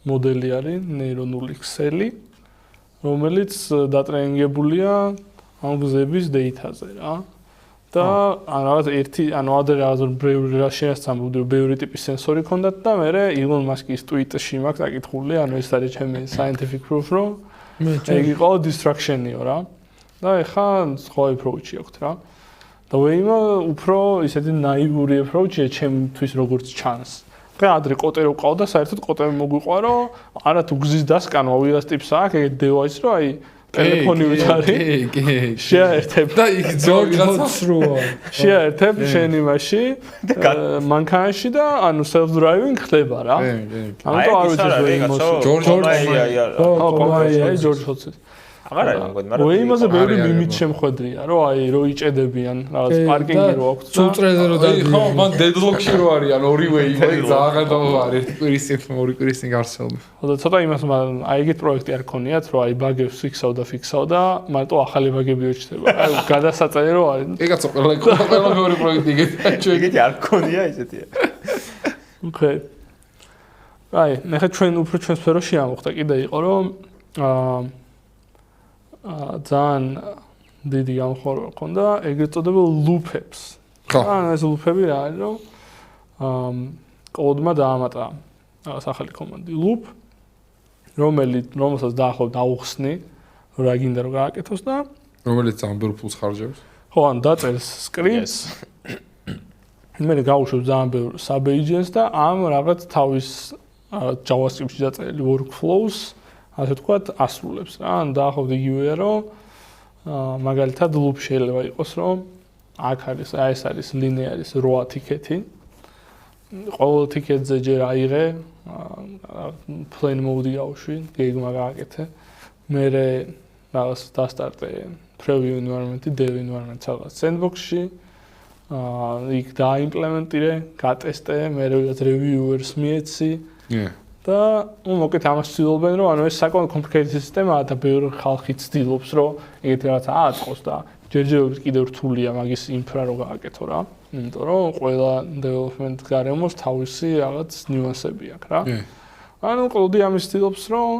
მოდელი არის ნეირონული ქსელი, რომელიც დატრენინგებულია ამ გზების data-ზე რა. და ან რაღაც ერთი ანუ ადრე ბევრი რა შეასწავლე ბევრი ტიპის სენსორი ქონდათ და მე Elon Musk-ის Twitter-ში მაქვს დაკითხული, ანუ ეს არის ჩემი scientific proof, რომ ეგ იყო distraction-იო რა. და ეხა სხვა approach-ი აქვს რა. და Waymo უფრო ისეთი ნაივური approach-ია ჩემთვის როგორც ჩანს. ხა ადრე კოტე რო ყავდა, საერთოდ კოტე მოგვიყვა, რომ არა თუ გზის დასკანვა ვიღაც ტიპს აქვს, ეგ device რო აი ტელეფონივით არის. შეაერთებ და იქ ჯორჯს როა. შეაერთებ შენ იმაში მანქანაში და ანუ self driving ხდება რა. ამიტომ არ ვიცი ჯორჯ ჰოცის. აღარ არის მგონი, მაგრამ Waymo-ზე ბევრი მიმით შემხვედრია, რომ აი რო იჭედებიან რაღაც პარკინგი რო აქვს. სულტრეზე რო დადი. ხო, მან deadlock-ში რო არიან ორი Waymo, ძალიან დავარ ერთი კვირის წინ ორი კვირის წინ გარსელდა. ხო და ცოტა იმას აი ეგეთ პროექტი არ ქონიათ, რომ აი ბაგებს ფიქსავ და მარტო ახალი ბაგები ეჩდება. აი გადასაწერი რო არის. ეგაც ყველა მეორე პროექტი ეგეთი არ ქონია ისეთია. ოკეი. აი, ნახე ჩვენ უფრო ჩვენ სფეროში ამოხდა კიდე იყო რომ ძალიან დიდი გამხმარება ქონდა ეგრეთ წოდებულ loop-ებს. ან ეს loop-ები რა არის, რომ კოდმა დაამატა ახალი კომანდი loop, რომელსაც დაახლოებით აუხსნი, რა გინდა რომ გააკეთოს და რომელიც ძალიან ბევრ ფულს ხარჯავს. ხო, ან დაწერს scripts. მე გავუშვებ ძალიან ბევრ sub-agents და ამ რაღაც თავის JavaScript-ში დაწერილი workflows, ასე ვთქვათ, ასრულებს რა. ან დაახლოებით იგივეა, რომ მაგალითად loop შეიძლება იყოს, რომ აქ არის, ეს არის linear-ის ROA ticket-ი. ყოველ ticket-ზე ჯერ აიღე, plain mode-ი გავუშვი, გეგმა გააკეთე. მე რაღაც დასტარტე preview environment-ი, dev environment-ი რაღაც sandbox-ში. იქ დაიმპლემენტირე, გატესტე, მე reviewers მიეცი. და მოკეთ ამას ვცდილობენ, რომ ანუ ეს საკმაოდ complicated სისტემაა და ბევრი ხალხი ცდილობს, რომ ეგეთი რაღაცა აწყოს და ჯერჯერობით კიდევ რთულია მაგის ინფრა რო გააკეთო რა. იმიტომ რომ ყველა development გარემოს თავისი რაღაც ნიუანსები აქვს რა. ანუ კოდი ამის ცდილობს, რომ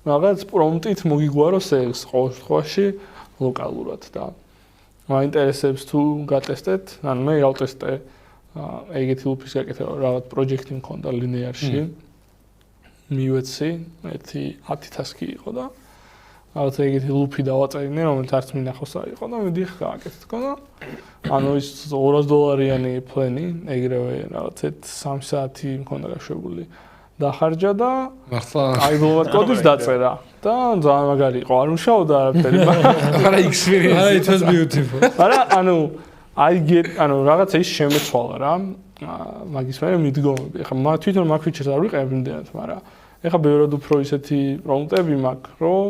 რაღაც პრომპტით მოგიგვაროს ეს ყოველ შემთხვევაში ლოკალურად და მაინტერესებს თუ გატესტეთ, ანუ მე გავტესტე ეგეთი loop-ის გაკეთება, რაღაც project-ი მქონდა linear-ში. მივეცი, 10 task-ი იყო და რაღაც ეგეთი loop-ი დავაწერინე, რომელიც არც მინახოს არ იყო და მიდიხ გააკეთე თქო და ანუ ის $200-იანი plan-ი, ეგრევე რაღაც 3 საათი მქონდა გაშვებული. დახარჯა და მართლა აიბლობად კოდის დაწერა და ძალიან მაგარი იყო, არ მუშაობდა არაფერი. არა experience. It was beautiful. არა, ანუ რაღაცა ის შემეცვალა რა. მაგის მე მიდგომები. ეხლა თვითონ მაგ ფიჩერს არ ვიყენებ იმდენად, მაგრამ ეხლა ბევრად უფრო ისეთი პრომპტები მაქვს, რომ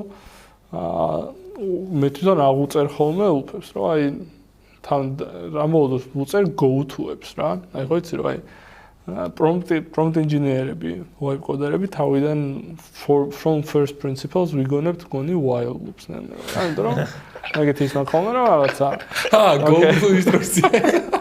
მე თვითონ აღუწერ ხოლმე loop-ებს, რომ აი თან რა მოდოს უწერ go to-ებს რა. აი ხო იცი რომ აი prompt engineer-ები, web code-ები თავიდან from first principles ვიგონებთ გონი while loops-ს. ანუ რომ ეგეთი ის მაქვს რა რაღაცა. go to instruction.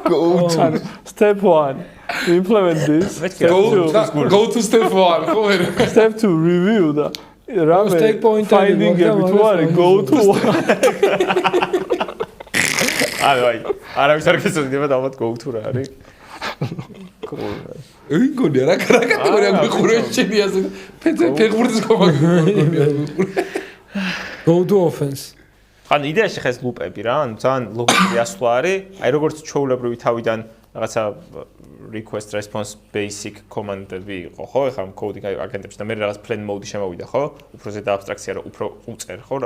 Go to step 1 implement this. Go to step 1. ხო ვერ. Step 2 review და რამე stake pointer finding-ები თუ არის go to. აი, არავის არ გესწრება და ალბათ go to რა არის. ვიგონი რა კატეგორია მიყურებს ჩემი ასე ფეხბურთის კომანდა. Go to offense. ან იდეაში ხეს loop-ები რა, ანუ ძალიან ლოგიკური ასვლა არის. აი როგორც ჩვეულებრივი თავიდან რაღაცა request response basic command-ები იყო, ხო? ეხლა კოდი აგენტებში და მე რაღაც plain mode-ი შემოვიდა, ხო? უფრო ზედა აბსტრაქცია რა, უფრო უწერ, ხო?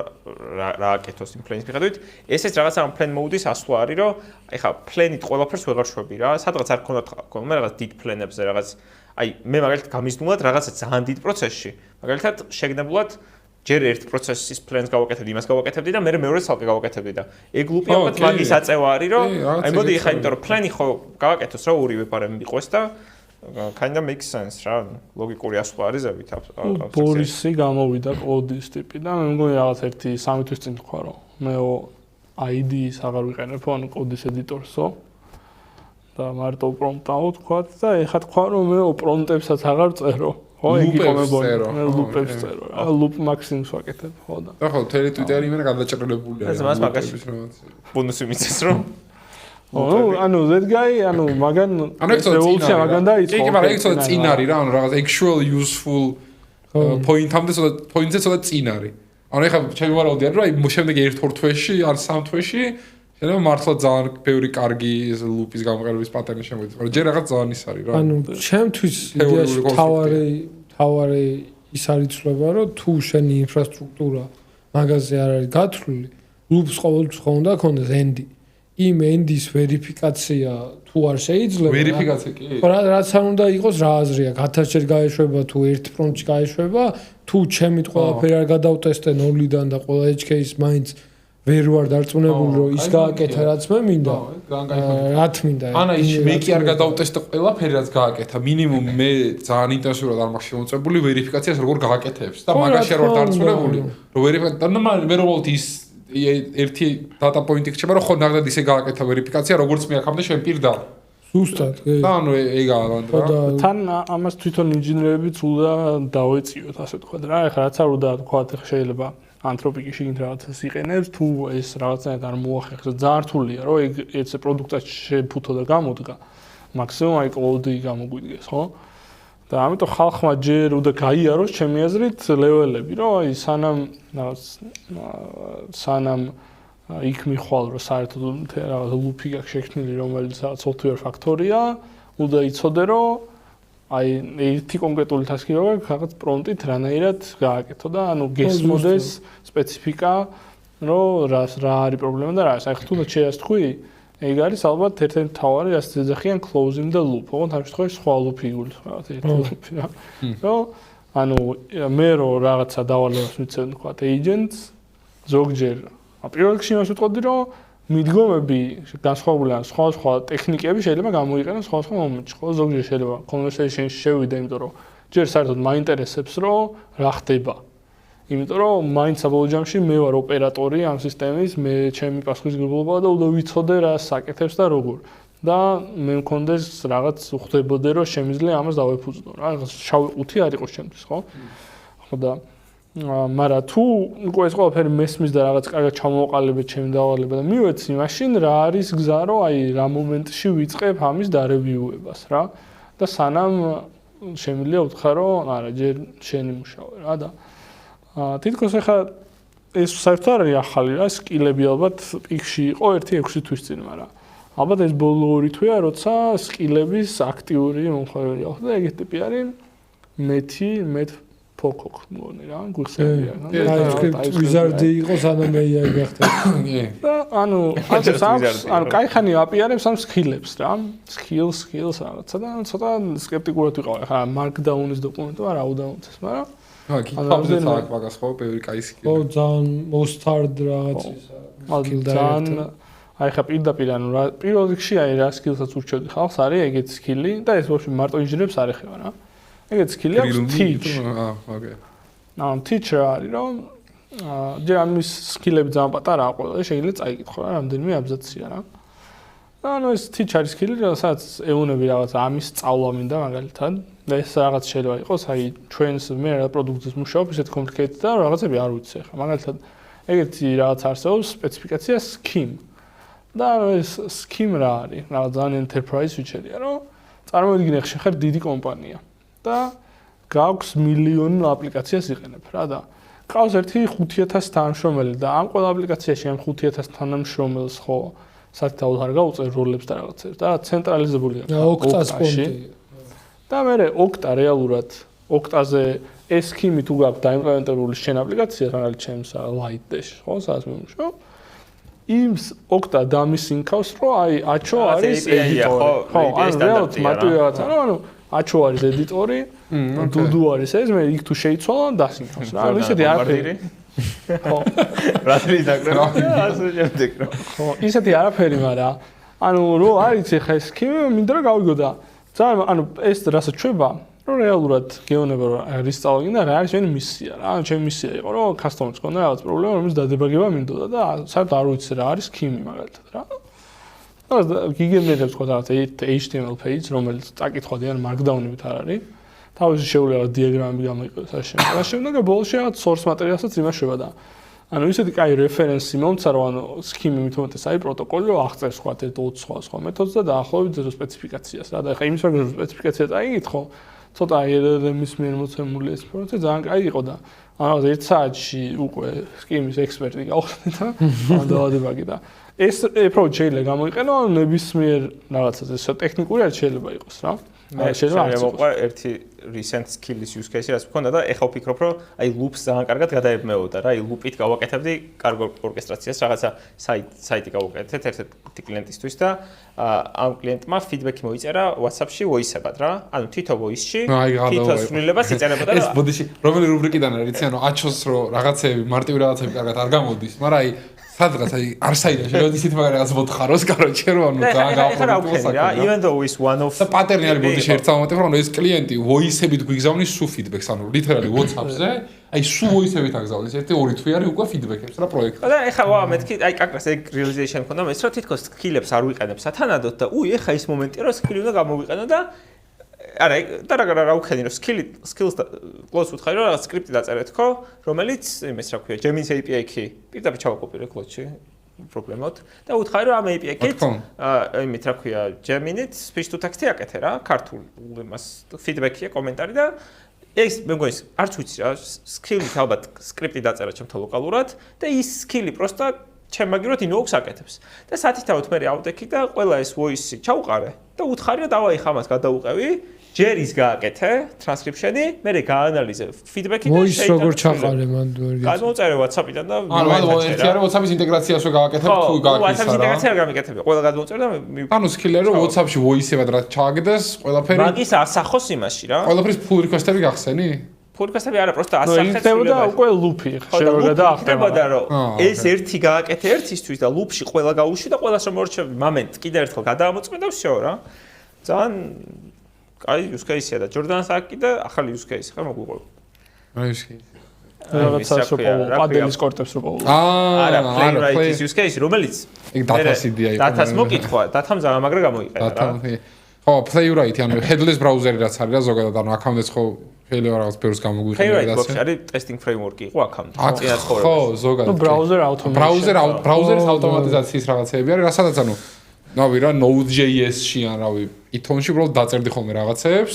რა აკეთოს იმ plain-ის მიხედვით. ესეც რაღაცა plain mode-ის ასვლა არის, რომ ეხლა plain-ით ყველაფერს ვეღარ შვები რა. სადღაც არ ქონდა მე რაღაც დიდ plain-ებზე რაღაც აი მე მაგალითად გამიზნულად რაღაცა ძალიან დიდ პროცესში. მაგალითად შეგნებულად ჯერ ერთ პროცესის plains გავაკეთებდი, იმას გავაკეთებდი და მე მეორე ცალკე გავაკეთებდი და ეგ loop-ი ალბათ მაგის აწევა არის, რომ აი მოდი ეხლა იმიტომ რომ plain-ი ხო გავაკეთოს რა ორივე პარამეტრი მიყვეს და kind of makes sense რა, ლოგიკური ასვლა არის ზევით აბსტრაქცია. ბორისი გამოვიდა კოდის ტიპი და მე მგონი რაღაც 1-3 თვის წინ თქვა რომ მეო ID-ს აღარ ვიყენებ, ანუ კოდის ედიტორსო და მარტო პრომპტაო თქვა და ეხლა თქვა რომ მეო პრომპტებსაც აღარ წერო. ხო, იგი კომებონა, loop-ებს წერო. loop maximum-ს ვაკეთებ, ხო და. და ხო, თელი Twitter-ი მე გადაჭრელებულია. ეს მას მაგაში ბონუსი მიცეს რომ ანუ that guy, ანუ მაგან რევოლუცია მაგან დაიწყო. იგი მაგრამ ეგ ცოტა წინ არის რა, ანუ რაღაც actual useful point-ამდე ცოტა point-ზე ცოტა წინ არის. ანუ ეხლა ჩემი ვარაუდი არის, რომ აი შემდეგ 1-2 თვეში, ან 3 თვეში შეიძლება მართლა ძალიან ბევრი კარგი loop-ის გამოყენების პატერნი შემოიწყო. მაგრამ ჯერ რაღაც ძალიან ის არის რა. ანუ ჩემთვის იდეაში თავარი ის არის ცვლება, რომ თუ შენი ინფრასტრუქტურა მაგაზე არ არის გათვლილი, loop-ს ყოველთვის ხომ უნდა ქონდეს end-ი. იმ end-ის ვერიფიკაცია თუ არ შეიძლება. ვერიფიკაცია კი. რაც არ უნდა იყოს რა აზრია, 1000-ჯერ გაეშვება თუ ერთ პრომპტში გაეშვება, თუ ჩემით ყველაფერი არ გადავტესტე 0-დან და ყველა edge case მაინც ვერ ვარ დარწმუნებული რომ ის გააკეთა რაც მე მინდა. რაც მინდა. ანა ის მე კი არ გადავტესტე ყველაფერი რაც გააკეთა. მინიმუმ მე ძალიან ინტენსიურად არ მაქვს შემოწებული ვერიფიკაციას როგორ გააკეთებს და მაგაში არ ვარ დარწმუნებული. რომ ვერიფიკაცია და მე როგორც ის ერთი data point-ი ხდება რომ ხო ნახდად ისე გააკეთა ვერიფიკაცია როგორც მე აქამდე შენ პირდა. ზუსტად. და ანუ ეგაა რა. თან ამას თვითონ ინჟინერებიც უნდა დავეწიოთ ასე თქვა რა. ეხლა რაც არ უნდა თქვა, ეხლა შეიძლება ანთროპიკი შიგნით რაღაცას იყენებს, თუ ეს რაღაცნაირად არ მოახერხებს, ძალიან რთულია, რომ ეს პროდუქტად შეფუთო და გამოდგა. მაქსიმუმ აი კლოუდი გამოგვიდგეს, ხო? და ამიტომ ხალხმა ჯერ უნდა გაიაროს ჩემი აზრით ლეველები, რომ აი სანამ იქ მიხვალ, რომ საერთოდ რაღაც ლუფი გაქვს შექმნილი, რომელიც რაღაც software factory-ა, უნდა იცოდე, რომ აი ერთი კონკრეტული task-ი რო გაქვს, რაღაც პრომპტით რანაირად გააკეთო და ანუ გესმოდეს სპეციფიკა, რომ რა არის პრობლემა და რა არის. აი თუნდაც შეასთქვი, ეგ არის ალბათ ერთ-ერთი მთავარი, რასაც ეძახიან closing the loop. ოღონდ ამ შემთხვევაში სხვა ლუფი იგულს რაღაც ერთი ლუფი რა. რომ ანუ მე რო რაღაცა დავალებას მიცემ თქვა agents ზოგჯერ პირველ რიგში იმას ვიტყოდი, რომ მიდგომები განსხვავებული ან სხვა ტექნიკები შეიძლება გამოიყენოს სხვა მომენტში. ხო, ზოგჯერ შეიძლება conversation-ში შევიდე, იმიტომ რომ ჯერ საერთოდ მაინტერესებს, რომ რა ხდება. იმიტომ რომ მაინც საბოლოო ჯამში მე ვარ ოპერატორი ამ სისტემის, მე ჩემი პასუხისმგებლობა და უნდა ვიცოდე რა საკეთებს და როგორ. და მე მქონდეს რაღაც უხდებოდე, რომ შემიძლია ამას დავეფუძნო. რაღაც შავი ყუთი არ იყოს ჩემთვის, ხო? ხო და მაგრამ თუ უკვე ეს ყველაფერი მესმის და რაღაც კარგად ჩამოვაყალიბეთ ჩემი დავალება და მივეცი, მაშინ რა არის გზა, რომ აი რა მომენტში ვიწყებ ამის დარევიუებას რა და სანამ შემიძლია უთხრა, რომ არა, ჯერ შენი მუშაობა რა და თითქოს ახლა ეს საერთოდ არ არის ახალი რა, სკილები ალბათ პიკში იყო 1-6 თვის წინ, მაგრამ ალბათ ეს ბოლო 2 თვეა, როცა სკილების აქტიური მომხმარებელი ახლა და ეგეთი ტიპი არის მეტ ფოკოკ მგონი რა, გიხსენებია. TypeScript wizard-ი იყო სანამ AI გახდა. და ანუ ანუ кайხანი აპიარებს ამ სკილებს რა, skills რაღაცა და ცოტა სკეპტიკურად ვიყავ. ახლა markdown-ის დოკუმენტმა რა უდაუნცეს, მაგრამ GitHub-ზე თაკ მაგას ხო ბევრი კაი სკილი. ო ძალიან mustard რაღაცისა. ძალიან აი ხა პირდაპირ ანუ რა პირველ რიგში აი რა სკილსაც ურჩევდი ხალხს არის ეგეთი სკილი და ეს ვაფშე მარტო ინჟინერებს არ ეხება რა. ეგეთი სკილი აქვს teach. ოკეი. ანუ teacher არის რომ ჯერ ამის სკილები ძალიან პატარაა ყველა და შეიძლება წაიკითხო რა რამდენიმე აბზაცია რა. ანუ ეს teacher-ის სკილი რასაც ეუნები რაღაც ამის სწავლა მინდა მაგალითად და ეს რაღაც შეიძლება იყოს აი ჩვენს მე რა პროდუქტის მუშაობ ისეთ complicated და რაღაცები არ ვიცი ახლა მაგალითად ეგეთი რაღაც არსებობს სპეციფიკაცია scheme და ეს scheme რა არის რაღაც ძალიან enterprise feature-ია რომ წარმოიდგინე ხარ დიდი კომპანია და გაქვს მილიონი აპლიკაციას იყენებ რა და ყავს ერთი 5000 თანამშრომელი და ამ ყველა აპლიკაციაში ამ 5000 თანამშრომელს ხო საერთოდ არ გაუწევ როლებს და რაღაცებს და ცენტრალიზებულია ოქტაში და მე ოქტა რეალურად ოქტაზე ეს სქიმი თუ გაქვს დაიმპლემენტებული შენ აპლიკაცია რაღაც ჩემს light dash ხო სადაც მიმუშავ იმ ოქტა დამისინქავს რომ აი აჩო არის ედიტორი ხო ანუ რეალურად მარტივი რაღაცა ანუ აჩო არის ედიტორი დუდუ არის ეს მე იქ თუ შეიცვალა დასინქავს რა ანუ ისეთი არაფერი ხო რატრი დაკრება ასე შემდეგ რა ხო ისეთი არაფერი მაგრამ ანუ რო არის ხა ეს სქიმი მინდა რომ გავიგო და ძალიან ანუ ეს რასაც ჩვება რომ რეალურად გეუბნება რომ რის წავაგინ და რა არის შენი მისია რა ანუ ჩემი მისია იყო რომ კასტომერს ქონდა რაღაც პრობლემა რომელიც დადებაგება მინდოდა და საერთოდ არ ვიცი რა არის სქიმი მაგალითად რა და გიგენერებს ხო რაღაც HTML page რომელიც წაკითხოდი ან markdown-ით არ არის თავისი შეუძლია დიაგრამები გამოიყენოს ასე შემდეგ და შემდეგ ბოლოში რაღაც source materials-აც იმაშვება და ანუ ისეთი კაი რეფერენსი მომცა რომ ანუ სქიმი მithumetes აი პროტოკოლი რომ აღწერს სხვა 20 სხვა მეთოდს და დაახლოებით ზერო სპეციფიკაციას რა და ეხა იმის ვაგონზე სპეციფიკაცია წაიგითხო ცოტა LLM-ის მიერ მოცემული ეს პროცესი ძალიან კაი იყო და ანუ 1 საათში უკვე სქიმის ექსპერტი გავხდით და დავადებაგი და ეს approach შეიძლება გამოიყენო ანუ ნებისმიერ რაღაცაზე ტექნიკური არ შეიძლება იყოს რა მე შემოყვა ერთი recent skills use case-ი რაც მქონდა და ეხლა ვფიქრობ რომ აი loops ძალიან კარგად გადაებმეოდა რა აი loop-ით გავაკეთებდი კარგ ორკესტრაციას რაღაცა საიტი გავაკეთეთ ერთ-ერთი კლიენტისთვის და ამ კლიენტმა feedback-ი მოიწერა WhatsApp-ში voice-ებად რა ანუ თითო voice-ში თითო სრულებას იწერებოდა ეს ბოდიში რომელი რუბრიკიდან არის იცი ანუ აჩოს რომ რაღაცეები მარტივი რაღაცები კარგად არ გამოდის მაგრამ აი სადღაც აი არსაიდან შეიძლება ისეთი მაგარი რაღაც მოთხაროს კაროჩე რომ ანუ ძალიან გავხურდო რა even though is one of და პატერნი არის ბოდიში ერთ სამომენტო რომ ეს კლიენტი voice-ებით გვიგზავნის სუ feedback-ს ანუ literally WhatsApp-ზე აი სუ voice-ებით აგზავნის 1-2 თვე არის უკვე feedback-ებს რა პროექტი და ეხლა ვა მეთქი აი კაკრას ეგ realization მქონდა მე ის რომ თითქოს სკილებს არ ვიყენებ სათანადოდ და უი ეხლა ის მომენტია რომ სკილი უნდა გამოვიყენო და არა, და რა უქენი რომ skills close უთხარი რომ რაღაც სკრიპტი დაწერეთ ხო, რომელიც იმის რა ქვია, Gemini API key პირდაპირ ჩავაკოპირე Cloud-ში პრობლემოთ და უთხარი რომ ამ API-კით იმით რა ქვია, Gemini-ით speech to text-ი აკეთე რა, ქართულ იმას feedback-ია, კომენტარი და ეს მე მგონი არც ვიცი რა, skill-ით ალბათ სკრიპტი დაწერა ჩემთან ლოკალურად და ის skill-ი პროსტა ჩემ მაგიროთ Invox აკეთებს. და სათითაოდ მე ავდექი და ყველა ეს voice-ი ჩავყარე და უთხარი რომ დავაი ხამას გადაუყევი, ჯერ ის გააკეთე ტრანსკრიფშენი, მე გაანალიზე feedback-ი და voice როგორ ჩაყარე მან ვერ გადმოწერე WhatsApp-იდან და ანუ ერთიანი WhatsApp-ის ინტეგრაციასვე გააკეთებ თუ გააკეთე. WhatsApp-ის ინტეგრაცია გამიკეთებ. ყველა გადმოწერე და ანუ skill-ი რომ WhatsApp-ში voice-ებად რა ჩააგდეს, ყველაფერი მაგის ასახოს იმაში რა. ყველაფრის pull request-ები გახსენი? Podcast-ები არა, просто ასახეთ. იქნებოდა უკვე loop-ი, შეიძლება დაახტება. ხდებოდა რომ ეს ერთი გააკეთე ერთისთვის და loop-ში ყველა გაუშვი და ყველას რომ მორჩები მომენტ კიდე ერთხელ გადაამოწმე და всё რა. ძალიან კაი use case-ია და Jordan-ს აკი და ახალი use case ხარ მოგვიყვება. რა use case? რაღაცას რო პადელის კორტებს რო პოულობ. არა, playwright use case, რომელიც ეგ data-ს იდეა იყო. data-ს მოკითხვა, data-მ ძალიან მაგრა გამოიყენა რა. ხო, playwright, ანუ headless browser-ი რაც არის რა ზოგადად, ანუ აქამდეც ხო შეიძლება რაღაც ბევრს გამოგვიხსენებოდა და ასე. არის testing framework-ი იყო აქამდე. ხო, ზოგადად. browser automation. browser-ის ავტომატიზაციის რაღაცეები არის, რასაც ანუ ნავი რა Node.js-ში ან რავი, Python-ში უბრალოდ დაწერდი ხოლმე რაღაცეებს.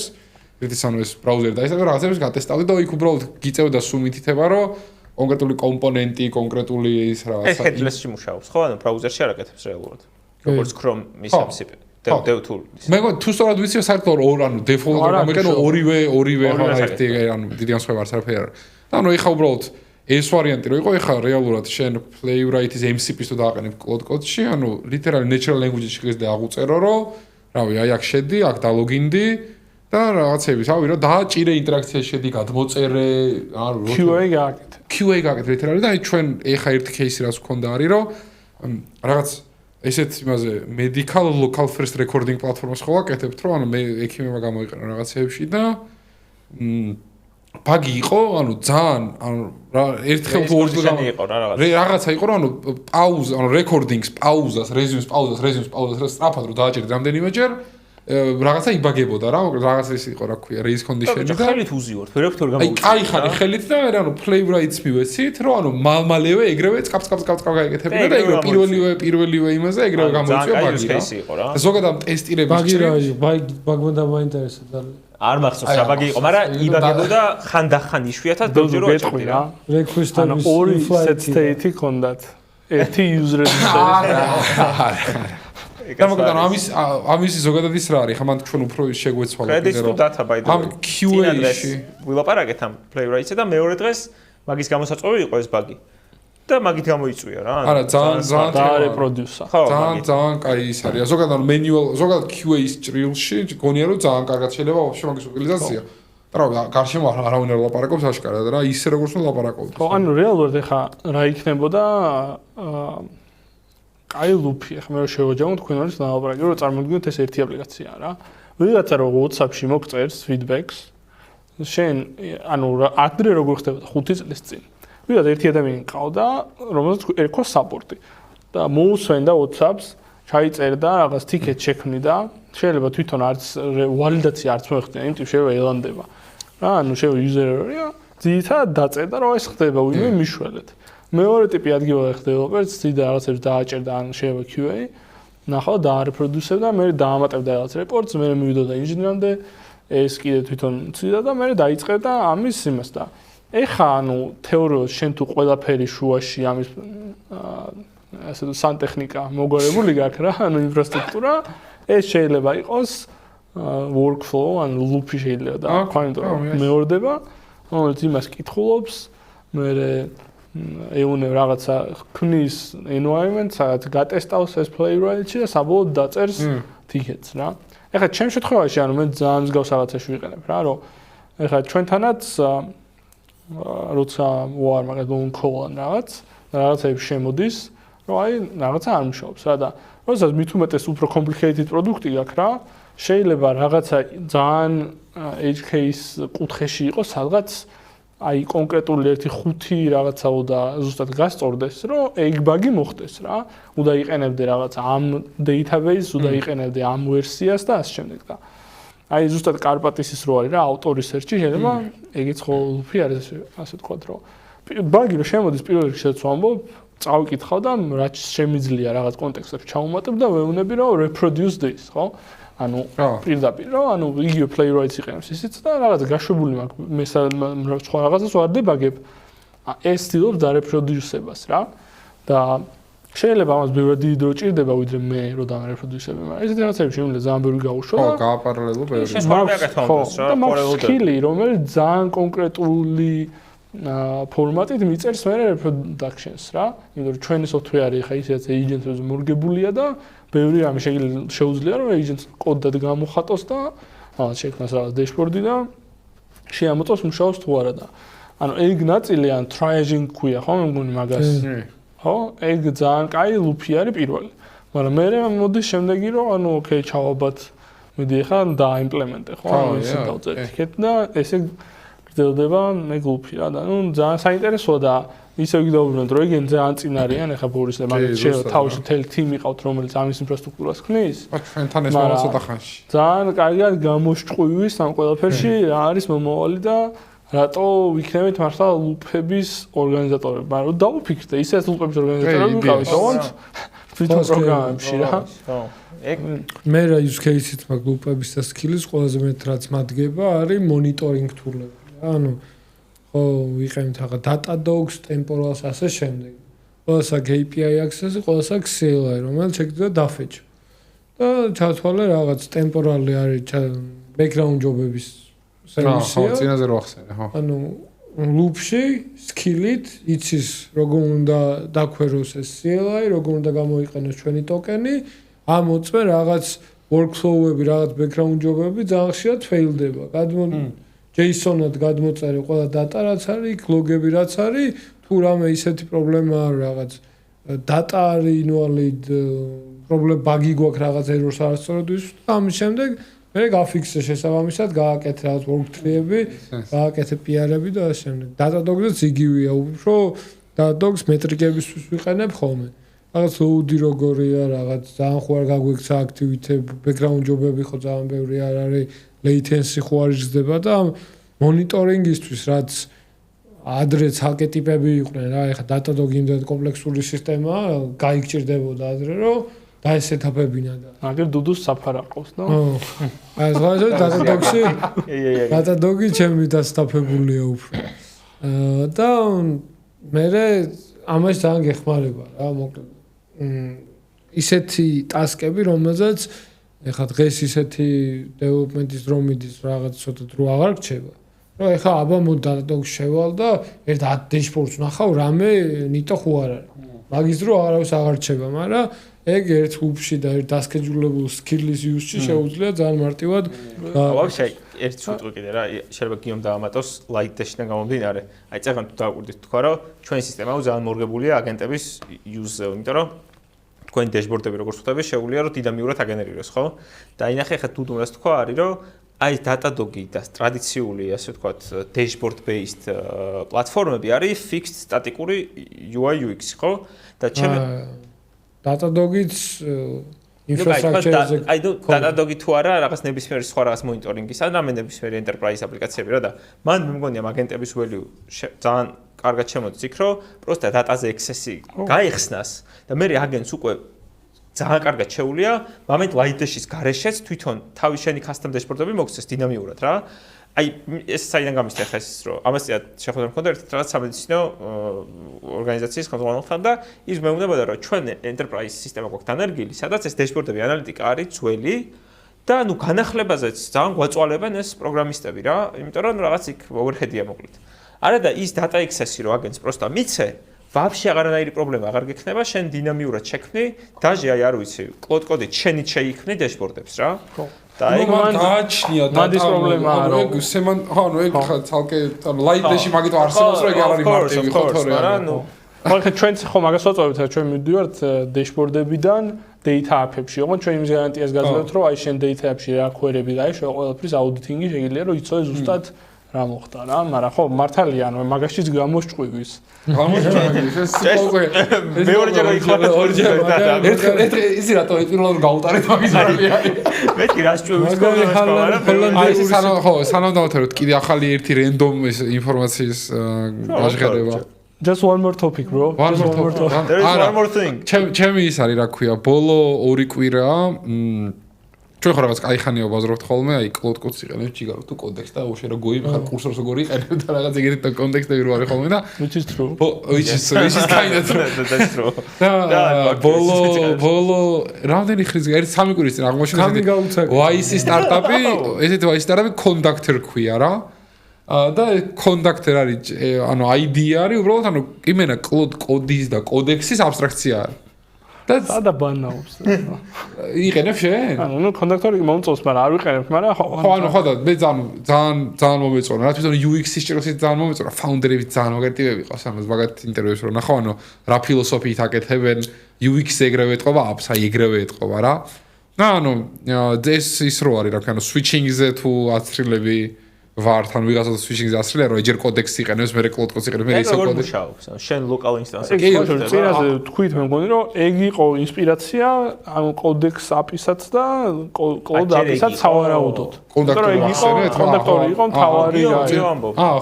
ერთის ანუ ეს browser და ისე რაღაცეებს გატესტავდი და იქ უბრალოდ გიწევდა სულ მითითება, რომ კონკრეტული კომპონენტი, კონკრეტული ის რაღაცა. ეს headless-ში მუშაობს, ხო? ანუ browser-ში არ აკეთებს რეალურად. როგორც Chrome-ის ამსიპი. მე მგონი თუ სწორად ვიცი საერთოდ ორ ანუ default-ად გამეკენო ორივე ხარ ერთი ანუ დიდი განსხვავება არც არაფერი არა. და ანუ ეხა უბრალოდ ეს ვარიანტი რო იყო ეხა რეალურად შენ playwright-ის MCP-ს თუ დააყენებ code-ში, ანუ literally natural language-ში ხიზდა აღუწერო რომ რავი აი აქ შედი, აქ დალოგინდი და რაღაცების, რავი რა დააჭირე ინტერაქციაში შედი, გადმოწერე, ანუ QA გააკეთე. QA გააკეთე literally და აი ჩვენ ეხა ერთი case-ი რაც გქონდა არის რომ რაღაც ესეთ იმაზე medical local first recording platform-ს ხო ვაკეთებთ, რომ ანუ მე ექიმებმა გამოიყენა რაღაცეებში და ბაგი იყო, ანუ ძალიან, ანუ რა ერთხელ თუ ორჯერ იყო რა რაღაცა იყო, რომ ანუ პაუზა, ანუ recordings პაუზას, resumes-პაუზას სწრაფად რომ დააჭერდი რამდენიმეჯერ რაღაცა იბაგებოდა რა, რაღაც ის იყო, რა ქვია, race condition-ი და ხელით უზიორთ, ვერაფერ გამოვიწყდა. აი, კაი ხარი ხელით და მე ანუ playwright-ს მივეცით, რომ ანუ მალმალევე ეგრევე წკაპ გაიკეთებოდა და ეგრევე პირველივე იმაზე ეგრევე გამოიწვია ბაგი რა. ზოგადად ტესტირების ბაგი რა იყო, ბაგმა დაინტერესდა. არ მახსოვს რა ბაგი იყო, მაგრამ იბაგებოდა ხანდახან იშვიათად ბევრჯერ ვეთყვი რა. Request-ების ორი set state-ი ქონდათ. ერთი user-ის და მაგრამ ამის ზოგადად ის რა არის, ხა მან თქვენ უფრო შეგვეცვალა კიდე რომ data by the way. ამ QA-ში ვილაპარაკეთ ამ playwright-ზე და მეორე დღეს მაგის გამოსაწყობი იყო ეს ბაგი. და მაგით გამოიწვია რა. არა, ძალიან reproduce-ა. ძალიან კაი ის არის. ზოგადად manual, ზოგადად QA-ის ჭრილში გონია რომ ძალიან კარგად შეიძლება ვაფშე მაგის უტილიზაცია. და რა გარშემო არავინ არ ლაპარაკობს აშკარად რა, ისე როგორც უნდა ლაპარაკობდეს. ხო, ანუ რეალურად ეხა რა იქნებოდა კაი ლუფი, ახლა მე რო შევაჯამო თქვენ არის ლაპარაკი, რომ წარმოგიდგენთ ეს ერთი აპლიკაციაა რა. ვიღაცა რო WhatsApp-ში მოგწერს feedbacks, შენ ანუ ადრე როგორ ხდებოდა 5 წლის წინ. ვიღაცა ერთი ადამიანი ყავდა, რომელსაც ერქვა support-ი და მოусვენდა WhatsApp-ს, ჩაიწერდა რაღაც ticket შექმნიდა, შეიძლება თვითონ არც ვალიდაცია არც მოეხდინა, იმიტომ შეიძლება ელანდება. რა, ანუ შეიძლება user error-ია, ძირითადად დაწერდა რომ ეს ხდება ვინმე მიშველეთ. მეორე ტიპი ადგილობრივ developers ძირითადად რაღაცებს დააჭერდა, ან შეიძლება QA, ნახავდა დაარეპროდიუსებდა, მე დაამატებდა რაღაც reports, მე მივიდოდა ინჟინერამდე, ეს კიდე თვითონ ცვიდა და მე დაიწყებდა ამის იმას და ეხა ანუ თეორიულად შენ თუ ყველაფერი შუაში ამის ასე თუ სანტექნიკა მოგვარებული გაქვს რა, ანუ ინფრასტრუქტურა, ეს შეიძლება იყოს workflow, ანუ loop-ი შეიძლება და ქვანიტო მეორდება, რომელიც იმას კითხულობს, მე ეუნე რაღაცა ქმნის environment, სადაც გატესტავს ეს playwright-ში და საბოლოოდ დაწერს tickets რა. ეხლა ჩემ შემთხვევაში ანუ მე ძალიან მსგავს რაღაცაში ვიყენებ რა, რომ ეხლა ჩვენთანაც როცა ვარ მაგას long call ან რაღაცეებს შემოდის, რომ აი რაღაცა არ მუშაობს რა და როდესაც მით უმეტეს უფრო complicated პროდუქტი გაქვს რა, შეიძლება რაღაცა ძალიან edge case კუთხეში იყოს, სადღაც აი კონკრეტული 1-5 რაღაცა უნდა ზუსტად გასწორდეს, რომ ეგ ბაგი მოხდეს რა. უნდა იყენებდე რაღაცა ამ database, უნდა იყენებდე ამ ვერსიას და ასე შემდეგ და აი ზუსტად კარპატისის რო არის რა ავტორის search-ი შეიძლება ეგეც ხოლმე არის ასე ვთქვათ რომ ბაგი რომ შემოდის პირველ რიგში შეც ვამბობ წავიკითხავ და რაც შემიძლია რაღაც კონტექსტებში ჩავუმატებ და ვეუბნები რომ reproduce this ხო ანუ პირდაპირ რომ ანუ იგივე playwrights იყენებს ისიც და რაღაც გაშვებული მაქვს მე სხვა რაღაცას ვარ დებაგებ ეს ცდილობს და reproduce-ებას რა და შეიძლება ამას ბევრად დიდი დრო ჭირდება ვიდრე მე რო დამარეპროდუცები მაგრამ ესეთი რაღაცები შემიძლია ძალიან ბევრი გაუშვა ხო გააპარალელო ბევრი და მაქვს სკილი რომელიც ძალიან კონკრეტული ფორმატით მიწერს მე reproductions რა იმიტომ რომ ჩვენი software-ი ხა ისეც agent-ზე მორგებულია და ბევრი რამე შეუძლია რომ agent კოდად გამოხატოს და შექმნას რაღაც dashboard-ი და შეამოწოს მუშაობს თუ არა და ანუ ეგ ნაწილი ან triaging ქვია ხო მე მგონი მაგას ხო ეგ ძალიან კაი ლუფი არის პირველი მაგრამ მე მოდის შემდეგი რომ ანუ ოკეი ჩავაბათ მიდი ხა დაიმპლემენტე ხო ანუ ისე დავწერთ და ესე გრძელდება მე ლუფი რა და ნუ ძალიან საინტერესოა და ისე ვიგდაუბრუნოთ რომ ეგენ ძალიან წინ არიან ეხა ბორისე მაგრამ შეიძლება თავისი თელი თიმი ყავთ რომელიც ამის ინფრასტრუქტურას ქმნის ჩვენთან ეს მოვა ცოტა ხანში ძალიან კარგად გამოშჭყვივის ამ ყველაფერში რა არის მომავალი და რატო ვიქნებით მართლა ლუფების ორგანიზატორები მაგრამ დაუფიქრდე ისეთ ლუფების ორგანიზატორები ვიყავით ოღონდ თვითონ პროგრამებში რა ეგ მე რა use case-ით მაქვს ლუფების და skills ყველაზე მეტ რაც მადგება არის monitoring tool-ები რა ანუ ხო ვიყენთ რაღაც Datadogs, Temporals ასე შემდეგ. ყველას აქვს API access-ი, ყველას აქვს CLI, რომელიც შეგიძლია დაფეჭო. და ჩათვალე რაღაც temporally არის background job-ების სერვისია. ხო, წინაზე რო ახსენე, ხო. ანუ loop-ში skill-ით იცის როგორ უნდა დაქვეროს ეს CLI, როგორ უნდა გამოიყენოს ჩვენი ტოკენი, ამოწმე რაღაც workflow-ები, რაღაც background job-ები ძალიან ხშირად fail-დება. JSON-ად გადმოწერე ყველა data რაც არის, log-ები რაც არის, თუ რამე ისეთი პრობლემა არის რაღაც data არის invalid, პრობლემა bug-ი გვაქვს რაღაც errors არასწორად ვისვთ და ამის შემდეგ მე გაფიქსე შესაბამისად, გააკეთე რაღაც workflow-ები, გააკეთე PR-ები და ასე შემდეგ. Datadogs-იც იგივეა, უფრო Datadogs მეტრიკებისთვის ვიყენებ ხოლმე. რაღაც load-ი როგორია, რაღაც ძალიან ხო არ გაგვექცა activity-ები, background job-ები ხო ძალიან ბევრი არ არის. latency ხო არ იზრდება და მონიტორინგისთვის რაც ადრეც არქეტიპები იყვნენ რა ეხა Datadog-ი იმდენად კომპლექსური სისტემაა გაიგჭირდებოდა ადრე რომ დაესეთაფებინა და აგერ დუდუს საფარა ყავს და აი ზღაზე Datadog-ში Datadog-ი ჩემი დასტაფებულია უფრო და მე ამას ძალიან გეხმარება რა მოკლედ ისეთი ტასკები რომელზეც ეხა დღეს ისეთი დეველოპმენტის დრო მიდის რაღაც ცოტა დრო აღარ გრჩება. რომ ეხა აბა მოდ Datadog-ში შევალ და ერთ 10 dashboard-ს ნახავ რამე ნიტო ხო არ არის. მაგის დრო აღარავის აღარ რჩება, მაგრამ ეგ ერთ loop-ში და ერთ დასკეჯულებულ skill-ის use-ში შეუძლია ძალიან მარტივად. ვაფშე ერთ სიტყვი კიდე რა შეიძლება გიომ დაამატოს light dash-დან გამომდინარე. აი წეგან თუ დააკვირდით თქვა რომ ჩვენი სისტემა ძალიან მორგებულია აგენტების use-ზე, იმიტომ რომ თქვენი dashboard-ები როგორც ხვდები, შეუძლია რომ დინამიურად აგენერიროს, ხო? და ინახე ხა თუ დუმას თქვა არის რომ აი Datadog-ი და ტრადიციული, ასე ვთქვათ, dashboard based პლატფორმები არის fixed სტატიკური UI UX, ხო? და ჩემი Datadog-იც infrastructure-ზე აი Datadog-ი თუ არა, რაღაც ნებისმიერი სხვა რაღაც მონიტორინგის, ან რამე ნებისმიერი enterprise აპლიკაციები რა და მან მე მგონია აგენტების value ძალიან კარგად შემოდის იქ რომ პროსტა დატაზე access-ი გაიხსნას და მე აგენტს უკვე ძალიან კარგად შეუულია მომენტ light dash-ის გარეშეც თვითონ თავის შენი custom dashboard-ები მოგცეს დინამიურად რა აი ეს საიდან გამისთა ხა ეს რომ ამასია შეხვედრა მქონდა ერთ რაღაც სამედიცინო ორგანიზაციის ხელმძღვანელთან და ის მეუბნებოდა რომ ჩვენ enterprise სისტემა გვაქვს დანერგილი სადაც ეს dashboard-ები ანალიტიკა არის ძველი და ნუ განახლებაზეც ძალიან გვაწვალებენ ეს პროგრამისტები რა იმიტომ რომ რაღაც იქ overhead-ია მოკლედ არა და ის data access-ი რო აგენტს პროსტა მიცე ვაფშე აღარანაირი პრობლემა აღარ გექნება შენ დინამიურად შექმნი დაჟე აი არ ვიცი კლოდ კოდით შენით შეიქმნი dashboard-ებს რა ხო და ეგ გააჩნია დადის პრობლემა რომ ეგ სემან ანუ ეგ ხა თალკე light dash-ი მაგით არსებობს რომ ეგ არ არის მარტივი ხო თორე ანუ მაგრამ ჩვენც ხო მაგას ვაწვევთ ჩვენ მივდივართ dashboard-ებიდან data app-ებში ოღონდ ჩვენ იმის გარანტიას გაძლევთ რომ აი შენ data app-ში რა query-ები გაიშვა ყველაფრის აუდიტინგი შეიძლება რომ იცოდე ზუსტად რა მოხდა რა, მაგრამ ხო მართალია, ანუ მაგაშიც გამოშჭვივის. მეორეჯერ იხმარეთ ორჯერ ისი რატო პირველად გაუტარეთ მაგის რალია მეთქი რას ჭვივის სანამ დავთვალოთ კიდე ახალი ერთი რენდომ ინფორმაციის გაჟღერება Just one more topic bro. There is one more thing. ჩემი ის არის რა ქვია, ბოლო 2 კვირა ჩვენ ხო რაღაც კაი ხანია ვაზრობთ ხოლმე, აი კლოდ კოდს იყენებ ჯიგარო თუ კონტექსტ და უშე რა გოი ხარ კურსორს როგორ იყენებ და რაღაც ეგეთი კონტექსტები რო არის ხოლმე და which is true. which is kind of true. That's true. და ბოლო რამდენი ხნის ერთ 3 კვირის წინ აღმოჩნდა YC სტარტაპი, ესეთი YC სტარტაპი conductor ქვია რა. და conductor არის, ანუ ID არის, უბრალოდ ანუ იმენა კლოდ კოდის და კოდექსის აბსტრაქცია არის. და სადა ბანაობს. იყენებ შენ? ანუ ნუ კონდაქტორი მომწონს, მაგრამ არ ვიყენებ, მაგრამ ხო, ანუ ხო და მე ძალიან მომეწონა. რა თვითონ UX-ის ჭიროსით ძალიან მომეწონა, ფაუნდერები ძალიან მაგარიტივები ყავს, ანუ მაგათ ინტერვიუს რო ნახავ, ანუ რა ფილოსოფიით აკეთებენ, UX-ი ეგრევე ეთყობა, apps-ი ეგრევე ეთყობა რა. ანუ ეს ის რო არის, რა ქვია, ანუ switching-ზე თუ აცრილები ვართ, ან ვიღაცა switching-ზე აცრილია, რომ ეჯერ კოდექსი იყენებს, მერე კლოდ კოდს იყენებს, მერე ისო კოდექსი. შენ local instance-ზე. წინაზე თქვით მე მგონი, რომ ეგ იყო ინსპირაცია, ანუ კოდექს API-საც და კლოდ API-საც სავარაუდოდ. კონდაქტორი იყო მთავარი რა.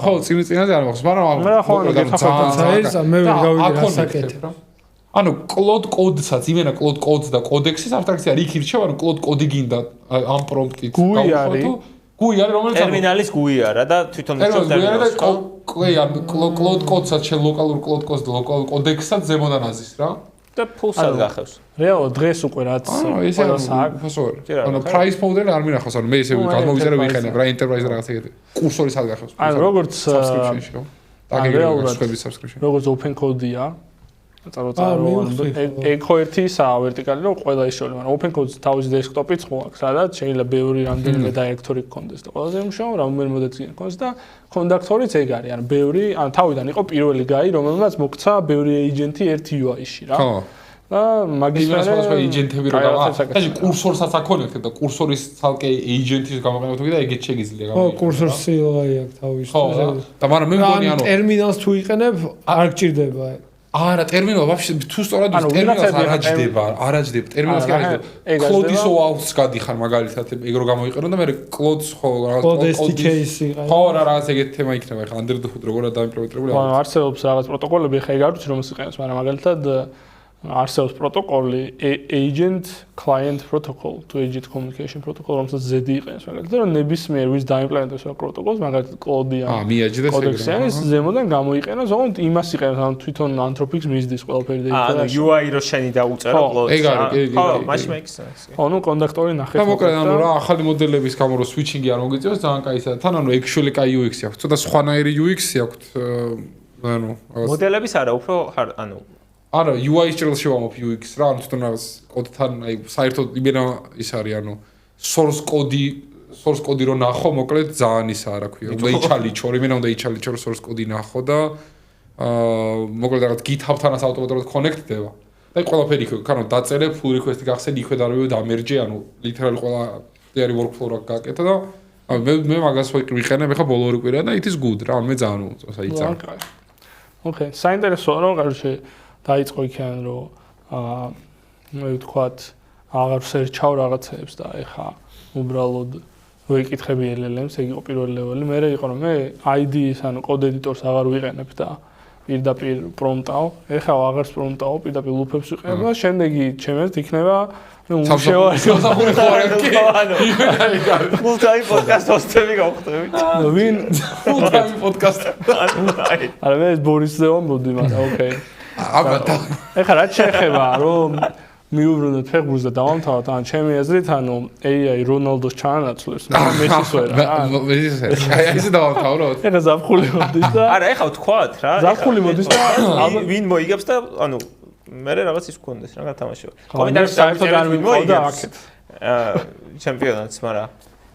ხო, წინაზე არ მახსოვს, მაგრამ ხო, მე ვერ გავიგე ასაკეთებ. ანუ კლოდ კოდსაც, იმენა კლოდ კოდს და კოდექსის აბსტრაქცია იქ ირჩევ, ანუ კლოდ კოდი გინდა ამ პრომპტით გავხოთ. გუი არის რომელიც ტერმინალის გუი არა და თვითონ ტერმინალს კლოდ კოდსაც შენ ლოკალურ კლოდ კოდს და ლოკალურ კოდექსსაც ზემოდან აზის რა და ფულსაც გახევს. რეალურად დღეს უკვე რაც ანუ price model არ მინახავს, ანუ მე ისე გამოვიწერე ვიყენებ რა enterprise რაღაც ეგეთი. კურსორის არ გახევს. ანუ როგორც subscription-ში რა. დაგეგმებული subscription. როგორც open code-ია ეგ ხო ერთისაა ვერტიკალი, რომ ყველა ისწავლე, მაგრამ open code-ს თავისი desktop-იც ხო აქვს, სადაც შეიძლება ბევრი რამდენიმე დაირექტორი გქონდეს და ყველაზე მნიშვნელოვანი რამდენიმე მოდელი გქონდეს და კონდაქტორიც ეგ არის, ანუ ბევრი, ანუ თავიდან იყო პირველი გაი, რომელმაც მოქცა ბევრი agent-ი ერთ UI-ში რა. ხო. და მაგის მერე agent-ები რო გავა. და კურსორსაც აქონებთ და კურსორის ცალკე agent-ის გამოყენებთ და ეგეც შეგიძლია გამოვიყენოთ. ხო, კურსორს CLI აქვს თავის. ხო. და მაგრამ მე მგონი ანუ ტერმინალს თუ იყენებ, არ გჭირდება. არა, ტერმინალ ვაფშე თუ სწორად ტერმინალს არაჯდება, ტერმინალს კი არაჯდება. კლოდის OAuth-ს გადიხარ მაგალითად, ეგ რო გამოიყენო და მე კლოდს ხო რაღაც SDK-ი იყენებ. ხო, რაღაც ეგეთი თემა იქნება, ხა under the hood როგორ დაიმპლემენტირებული. ანუ არსებობს რაღაც პროტოკოლები, ხა ეგ არ ვიცი რომელს იყენებს, მაგრამ მაგალითად არსებობს პროტოკოლი agent client protocol to agent communication protocol, რომელსაც ZD იყენებს მაგალითად, რომ ნებისმიერ ვის დაიმპლემენტებს რა პროტოკოლს, მაგალითად კლოდიან. მიაჯდეს ეგრე. კოდექსის ზემოდან გამოიყენოს, ოღონდ იმას იყენებს, ანუ თვითონ Anthropics მისდის ყველაფერი და ანუ UI რო შენი დაუწერო კლოდს. ეგ არის, ხო, მაშინ makes sense. ხო, ნუ კონდაქტორი ნახეთ. და მოკლედ ანუ რა ახალი მოდელების გამო რო switching-ი არ მოგიწევს, ძალიან კაისაა. თან ანუ actually კაი UX-ი აქვს. ცოტა სხვანაირი UX-ი აქვს. ანუ მოდელების არა, უფრო ანუ არა, UI-ის ჭრილში ვამობ UX რა, ანუ თვითონ რაღაც კოდთან, აი საერთოდ იმენა ის არის, ანუ source code რო ნახო, მოკლედ ძალიან ისაა, რა ქვია, უნდა იჩალიჩო, იმენა უნდა იჩალიჩო source code ნახო და მოკლედ რაღაც GitHub-თანაც ავტომატურად connect-დება. და აი ყველაფერი იქ, ანუ დაწერე, pull request-ი გახსენ, იქვე დაარბევ და ამერჯე, ანუ literally ყველა დიარი workflow რა გაკეთე და მე მაგას ვიყენებ, ეხა ბოლო 2 კვირა და it is good რა, მე ძალიან მომწონს, აი ძალიან. Okay, საინტერესოა რომ გარშე დაიწყო იქიდან რომ მე ვთქვათ აღარ სერჩავ რაღაცებს და ეხა უბრალოდ ვიკითხები LLM-ს, ეგ იყო პირველი ლეველი, მერე იყო რომ მე ID-ს ანუ კოდ ედიტორს აღარ ვიყენებ და პირდაპირ პრომპტავ, ეხა აღარს პრომპტავ, პირდაპირ ლუფებს ვიყენებ და შემდეგი ჩემს იქნება სამსახური ხوارკი. full time podcast host-ები გავხდებით. ვინ full time podcast. არა მე ბორისზე ვამბობდი, მაგრამ okay. აბა ეხლა რაც შეეხება რომ მიუბრუნოთ ფეხბურთს და დავამთავროთ, ან ჩემი აზრით, ანუ AI რონალდოს ჩაანაცვლებს, მაგრამ მესის ვერა. მესის ვერა. აი ესე დავამთავროთ. ეხლა ზაფხული მოდის და არა, ეხლა ვთქვათ რა. ზაფხული მოდის და ვინ მოიგებს და ანუ მე რაღაც ის გქონდეს რა გათამაშება. კომენტარში საერთოდ არ ვიმოიდა აქეთ. ჩემპიონატს, მაგრამ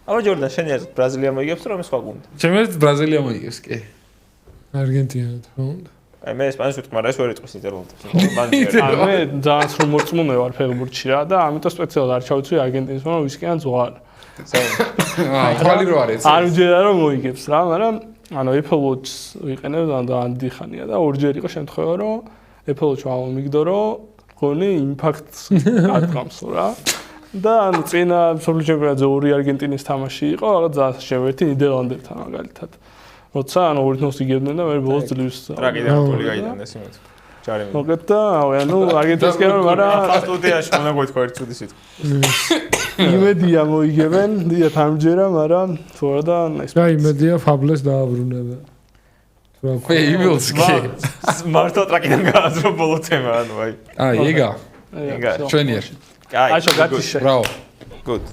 აბა ჯორდან შენი აზრით ბრაზილია მოიგებს რომ სხვა გუნდი? ჩემი აზრით ბრაზილია მოიგებს კი. არგენტინა თქო უნდა. აი მე ესპანეთს ვიტყვი, მაგრამ ეს ვერ იტყვის ნიდერლანდებში. მე ძალიან სრულ მორწმუნე ვარ ფეხბურთში რა და ამიტომ სპეციალურად არ ჩავიცვი არგენტინის, მაგრამ ვისკენ ზღვარ. თვალი რო არის. არ ვჯერა რომ მოიგებს რა, მაგრამ ანუ Apple Watch ვიყენებ და ამდიხანია და ორჯერ იყო შემთხვევა რომ Apple Watch ავამიგდო რომ გონი იმპაქტს ატყამსო რა. და ანუ წინა მსოფლიო ჩემპიონატზე 2 არგენტინის თამაში იყო, რაღაც ძალიან შემერთი ნიდერლანდებთან მაგალითად. როცა ანუ 2-0 იგებდნენ და მე ბოლოს ძლივს ტრაგედია პოლი გაიტანეს იმით. ჯარი მე. მოგეთ და ანუ არგენტინისკენ მაგრამ სტუდიაში უნდა გითხრა ერთ ცუდი სიტყვა. იმედია მოიგებენ, დიახ ამჯერა, მაგრამ თუ არა და ეს და იმედია ფაბლეს დააბრუნება. მე იბილს კი. მართლა ტრაკიდან გააზრო ბოლო თემა ანუ აი. ეგა. ეგა. ჩვენია. აი, აიშო გათიშე. ბრავო. Good.